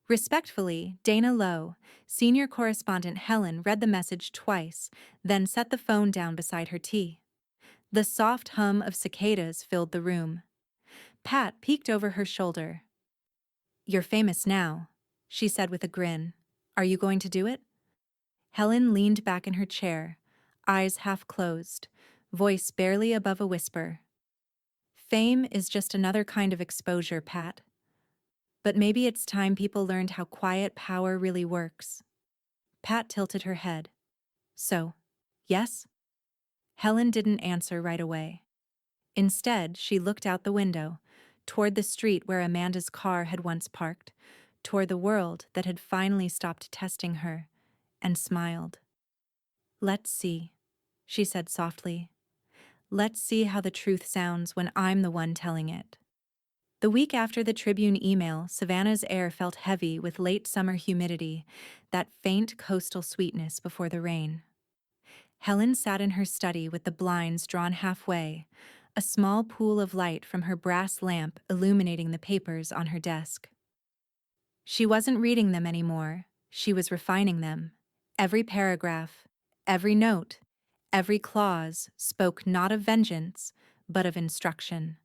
Speaker 1: Respectfully, Dana Lowe. Senior correspondent Helen read the message twice, then set the phone down beside her tea. The soft hum of cicadas filled the room. Pat peeked over her shoulder. You're famous now, she said with a grin. Are you going to do it? Helen leaned back in her chair, eyes half closed, voice barely above a whisper. Fame is just another kind of exposure, Pat. But maybe it's time people learned how quiet power really works. Pat tilted her head. So, yes? Helen didn't answer right away. Instead, she looked out the window, toward the street where Amanda's car had once parked, toward the world that had finally stopped testing her, and smiled. Let's see, she said softly. Let's see how the truth sounds when I'm the one telling it. The week after the Tribune email, Savannah's air felt heavy with late summer humidity, that faint coastal sweetness before the rain. Helen sat in her study with the blinds drawn halfway, a small pool of light from her brass lamp illuminating the papers on her desk. She wasn't reading them anymore, she was refining them. Every paragraph, every note, every clause spoke not of vengeance, but of instruction.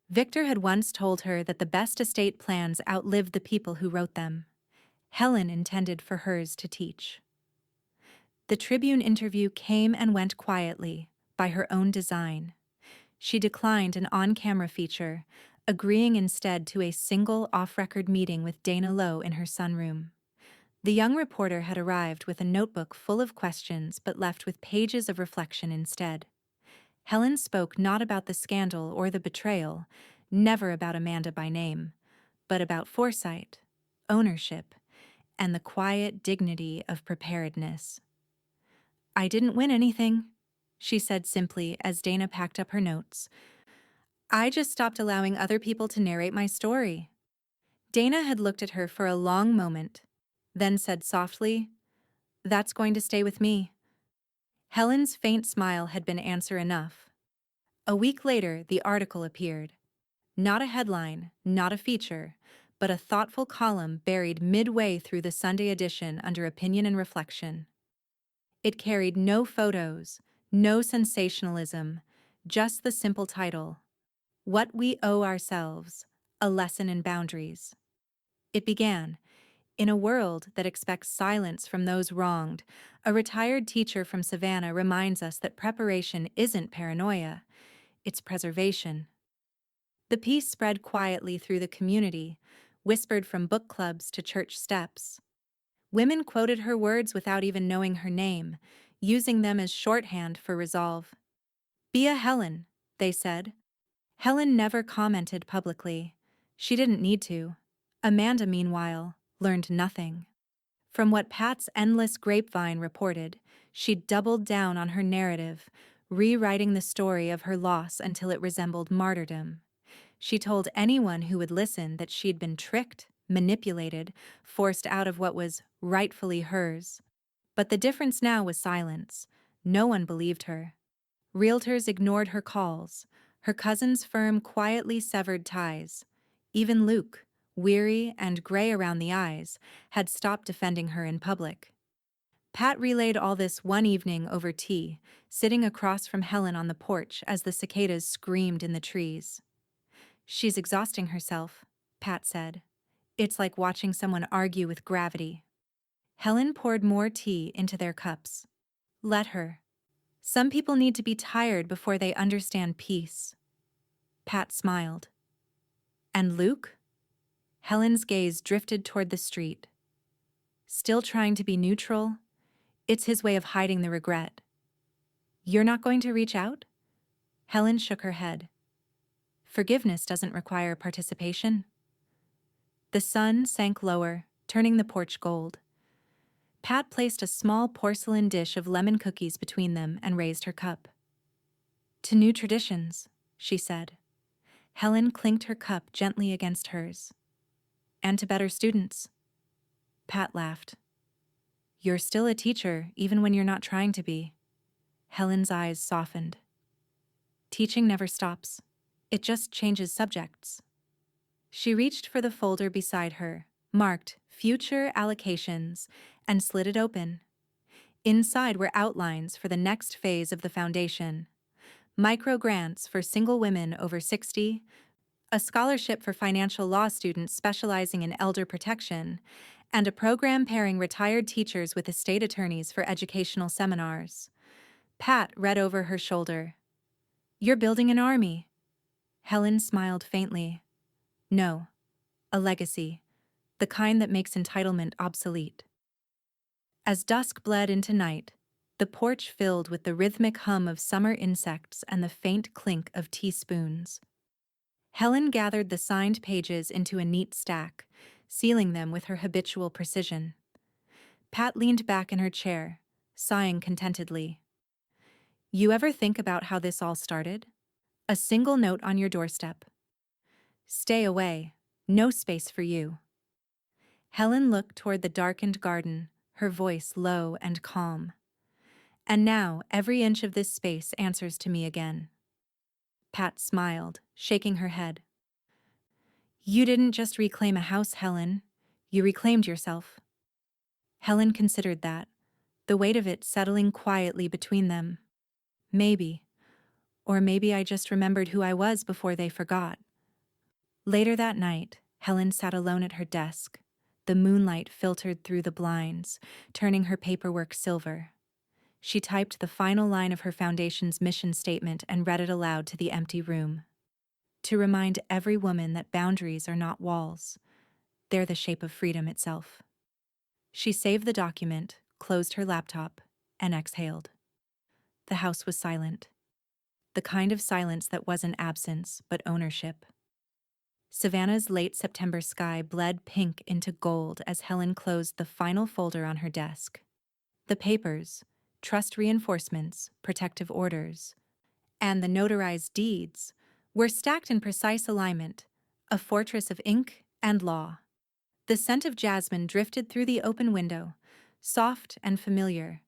Speaker 1: Victor had once told her that the best estate plans outlived the people who wrote them. Helen intended for hers to teach. The Tribune interview came and went quietly, by her own design. She declined an on-camera feature, agreeing instead to a single off-record meeting with Dana Lowe in her sunroom. The young reporter had arrived with a notebook full of questions but left with pages of reflection instead. Helen spoke not about the scandal or the betrayal, never about Amanda by name, but about foresight, ownership, and the quiet dignity of preparedness. I didn't win anything, she said simply as Dana packed up her notes. I just stopped allowing other people to narrate my story. Dana had looked at her for a long moment, then said softly, That's going to stay with me. Helen's faint smile had been answer enough. A week later, the article appeared. Not a headline, not a feature, but a thoughtful column buried midway through the Sunday edition under Opinion and Reflection. It carried no photos, no sensationalism, just the simple title, What We Owe Ourselves, A Lesson in Boundaries. It began, in a world that expects silence from those wronged, a retired teacher from Savannah reminds us that preparation isn't paranoia, it's preservation. The piece spread quietly through the community, whispered from book clubs to church steps. Women quoted her words without even knowing her name, using them as shorthand for resolve. Be a Helen, they said. Helen never commented publicly. She didn't need to. Amanda, meanwhile, learned nothing. From what Pat's endless grapevine reported, She doubled down on her narrative, rewriting the story of her loss until it resembled martyrdom. She told anyone who would listen that she'd been tricked, manipulated, forced out of what was rightfully hers. But the difference now was silence. No one believed her. Realtors ignored her calls. Her cousin's firm quietly severed ties. Even Luke, weary and gray around the eyes, had stopped defending her in public. Pat relayed all this one evening over tea, sitting across from Helen on the porch as the cicadas screamed in the trees. "She's exhausting herself," Pat said. "It's like watching someone argue with gravity." Helen poured more tea into their cups. "Let her. Some people need to be tired before they understand peace." Pat smiled. "And Luke?" Helen's gaze drifted toward the street. "Still trying to be neutral? It's his way of hiding the regret." "You're not going to reach out?" Helen shook her head. "Forgiveness doesn't require participation." The sun sank lower, turning the porch gold. Pat placed a small porcelain dish of lemon cookies between them and raised her cup. "To new traditions," she said. Helen clinked her cup gently against hers. "And to better students." Pat laughed. "You're still a teacher, even when you're not trying to be." Helen's eyes softened. "Teaching never stops. It just changes subjects." She reached for the folder beside her, marked Future Allocations, and slid it open. Inside were outlines for the next phase of the foundation: micro grants for single women over 60, a scholarship for financial law students specializing in elder protection, and a program pairing retired teachers with estate attorneys for educational seminars. Pat read over her shoulder. "You're building an army." Helen smiled faintly. "No, a legacy, the kind that makes entitlement obsolete." As dusk bled into night, the porch filled with the rhythmic hum of summer insects and the faint clink of teaspoons. Helen gathered the signed pages into a neat stack, sealing them with her habitual precision. Pat leaned back in her chair, sighing contentedly. "You ever think about how this all started? A single note on your doorstep. 'Stay away. No space for you.'" Helen looked toward the darkened garden, her voice low and calm. "And now every inch of this space answers to me again." Pat smiled, shaking her head. "You didn't just reclaim a house, Helen. You reclaimed yourself." Helen considered that, the weight of it settling quietly between them. Maybe. Or maybe I just remembered who I was before they forgot. Later that night, Helen sat alone at her desk. The moonlight filtered through the blinds, turning her paperwork silver. She typed the final line of her foundation's mission statement and read it aloud to the empty room. "To remind every woman that boundaries are not walls. They're the shape of freedom itself." She saved the document, closed her laptop, and exhaled. The house was silent. The kind of silence that wasn't absence, but ownership. Savannah's late September sky bled pink into gold as Helen closed the final folder on her desk. The papers, trust reinforcements, protective orders, and the notarized deeds were stacked in precise alignment, a fortress of ink and law. The scent of jasmine drifted through the open window, soft and familiar,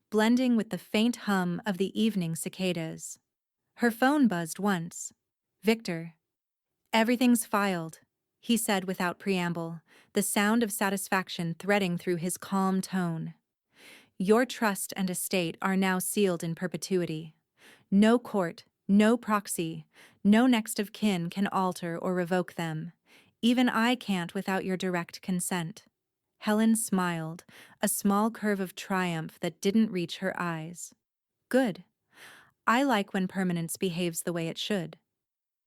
Speaker 1: blending with the faint hum of the evening cicadas. Her phone buzzed once. "Victor." "Everything's filed," he said without preamble, the sound of satisfaction threading through his calm tone. "Your trust and estate are now sealed in perpetuity. No court, no proxy, no next of kin can alter or revoke them. Even I can't without your direct consent." Helen smiled, a small curve of triumph that didn't reach her eyes. "Good. I like when permanence behaves the way it should."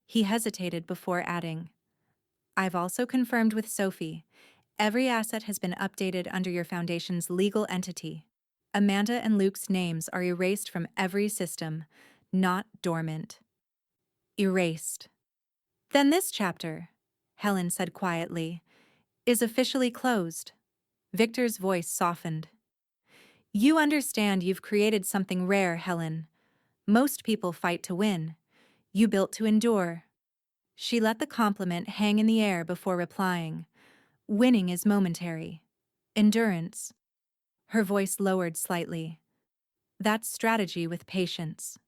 Speaker 1: He hesitated before adding, "I've also confirmed with Sophie. Every asset has been updated under your foundation's legal entity. Amanda and Luke's names are erased from every system, not dormant." "Erased." "Then this chapter," Helen said quietly, "is officially closed." Victor's voice softened. You understand you've created something rare, Helen. Most people fight to win. You built to endure. She let the compliment hang in the air before replying. Winning is momentary. Endurance. Her voice lowered slightly. That's strategy with patience.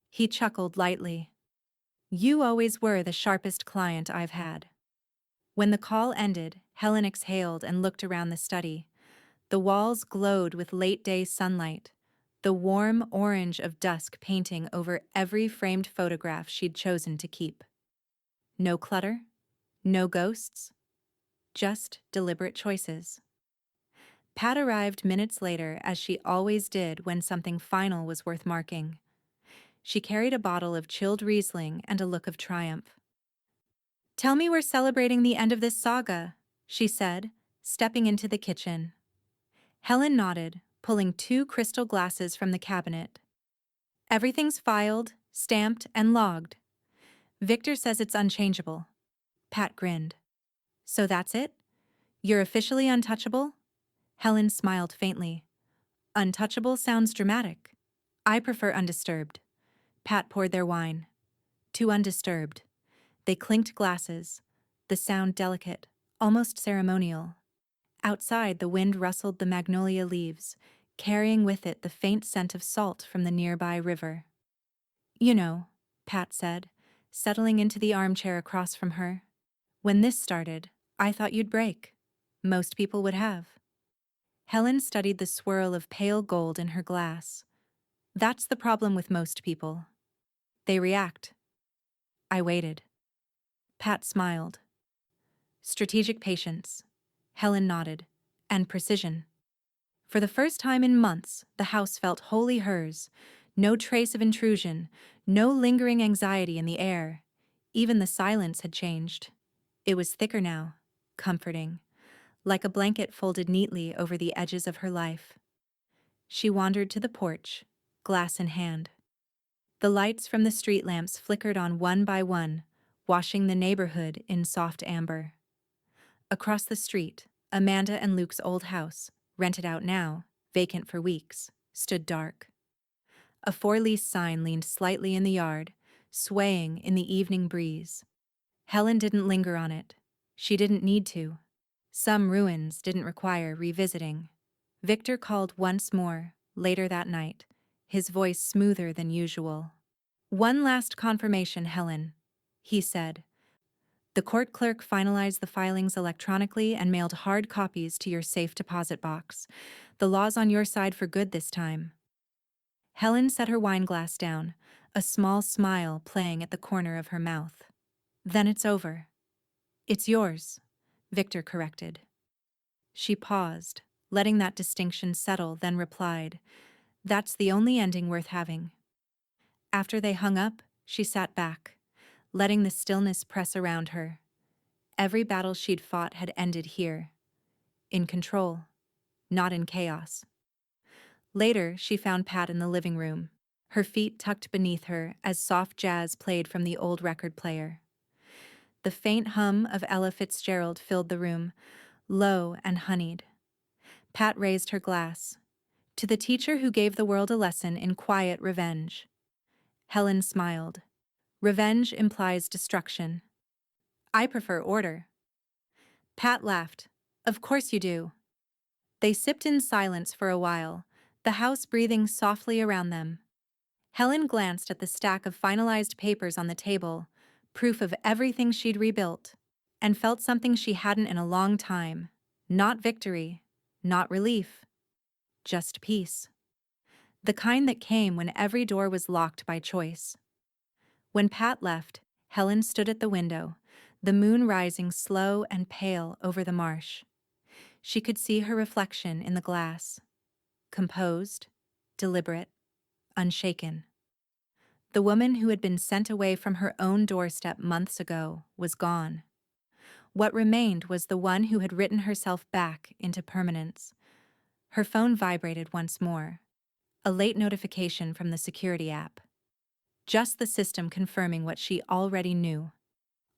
Speaker 1: He chuckled lightly. You always were the sharpest client I've had. When the call ended, Helen exhaled and looked around the study. The walls glowed with late-day sunlight, the warm orange of dusk painting over every framed photograph she'd chosen to keep. No clutter, no ghosts, just deliberate choices. Pat arrived minutes later, as she always did when something final was worth marking. She carried a bottle of chilled Riesling and a look of triumph. Tell me we're celebrating the end of this saga, she said, stepping into the kitchen. Helen nodded, pulling 2 crystal glasses from the cabinet. Everything's filed, stamped, and logged. Victor says it's unchangeable. Pat grinned. So that's it? You're officially untouchable? Helen smiled faintly. Untouchable sounds dramatic. I prefer undisturbed. Pat poured their wine. Too undisturbed. They clinked glasses, the sound delicate, almost ceremonial. Outside, the wind rustled the magnolia leaves, carrying with it the faint scent of salt from the nearby river. You know, Pat said, settling into the armchair across from her. When this started, I thought you'd break. Most people would have. Helen studied the swirl of pale gold in her glass. That's the problem with most people. They react. I waited. Pat smiled. Strategic patience. Helen nodded. And precision. For the first time in months, the house felt wholly hers. No trace of intrusion, no lingering anxiety in the air. Even the silence had changed. It was thicker now, comforting, like a blanket folded neatly over the edges of her life. She wandered to the porch, glass in hand. The lights from the street lamps flickered on one by one, washing the neighborhood in soft amber. Across the street, Amanda and Luke's old house, rented out now, vacant for weeks, stood dark. A for-lease sign leaned slightly in the yard, swaying in the evening breeze. Helen didn't linger on it. She didn't need to. Some ruins didn't require revisiting. Victor called once more, later that night, his voice smoother than usual. One last confirmation, Helen, he said. The court clerk finalized the filings electronically and mailed hard copies to your safe deposit box. The law's on your side for good this time. Helen set her wineglass down, a small smile playing at the corner of her mouth. Then it's over. It's yours, Victor corrected. She paused, letting that distinction settle, then replied, That's the only ending worth having. After they hung up, she sat back, letting the stillness press around her. Every battle she'd fought had ended here. In control, not in chaos. Later, she found Pat in the living room, her feet tucked beneath her as soft jazz played from the old record player. The faint hum of Ella Fitzgerald filled the room, low and honeyed. Pat raised her glass. To the teacher who gave the world a lesson in quiet revenge. Helen smiled. Revenge implies destruction. I prefer order. Pat laughed. Of course you do. They sipped in silence for a while, the house breathing softly around them. Helen glanced at the stack of finalized papers on the table, proof of everything she'd rebuilt, and felt something she hadn't in a long time. Not victory, not relief, just peace. The kind that came when every door was locked by choice. When Pat left, Helen stood at the window, the moon rising slow and pale over the marsh. She could see her reflection in the glass. Composed, deliberate, unshaken. The woman who had been sent away from her own doorstep months ago was gone. What remained was the one who had written herself back into permanence. Her phone vibrated once more. A late notification from the security app. Just the system confirming what she already knew.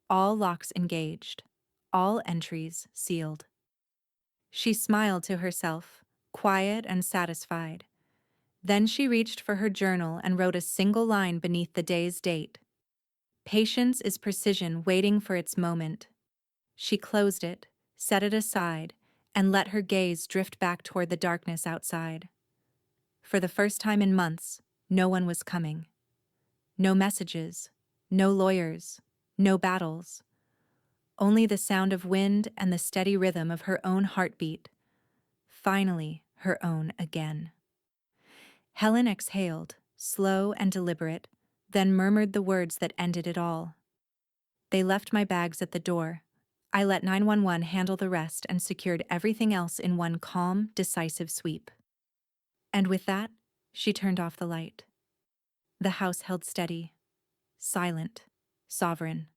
Speaker 1: All locks engaged. All entries sealed. She smiled to herself, quiet and satisfied. Then she reached for her journal and wrote a single line beneath the day's date. Patience is precision waiting for its moment. She closed it, set it aside, and let her gaze drift back toward the darkness outside. For the first time in months, no one was coming. No messages, no lawyers, no battles. Only the sound of wind and the steady rhythm of her own heartbeat. Finally, her own again. Helen exhaled, slow and deliberate, then murmured the words that ended it all. They left my bags at the door. I let 911 handle the rest and secured everything else in one calm, decisive sweep. And with that, she turned off the light. The house held steady, silent, sovereign.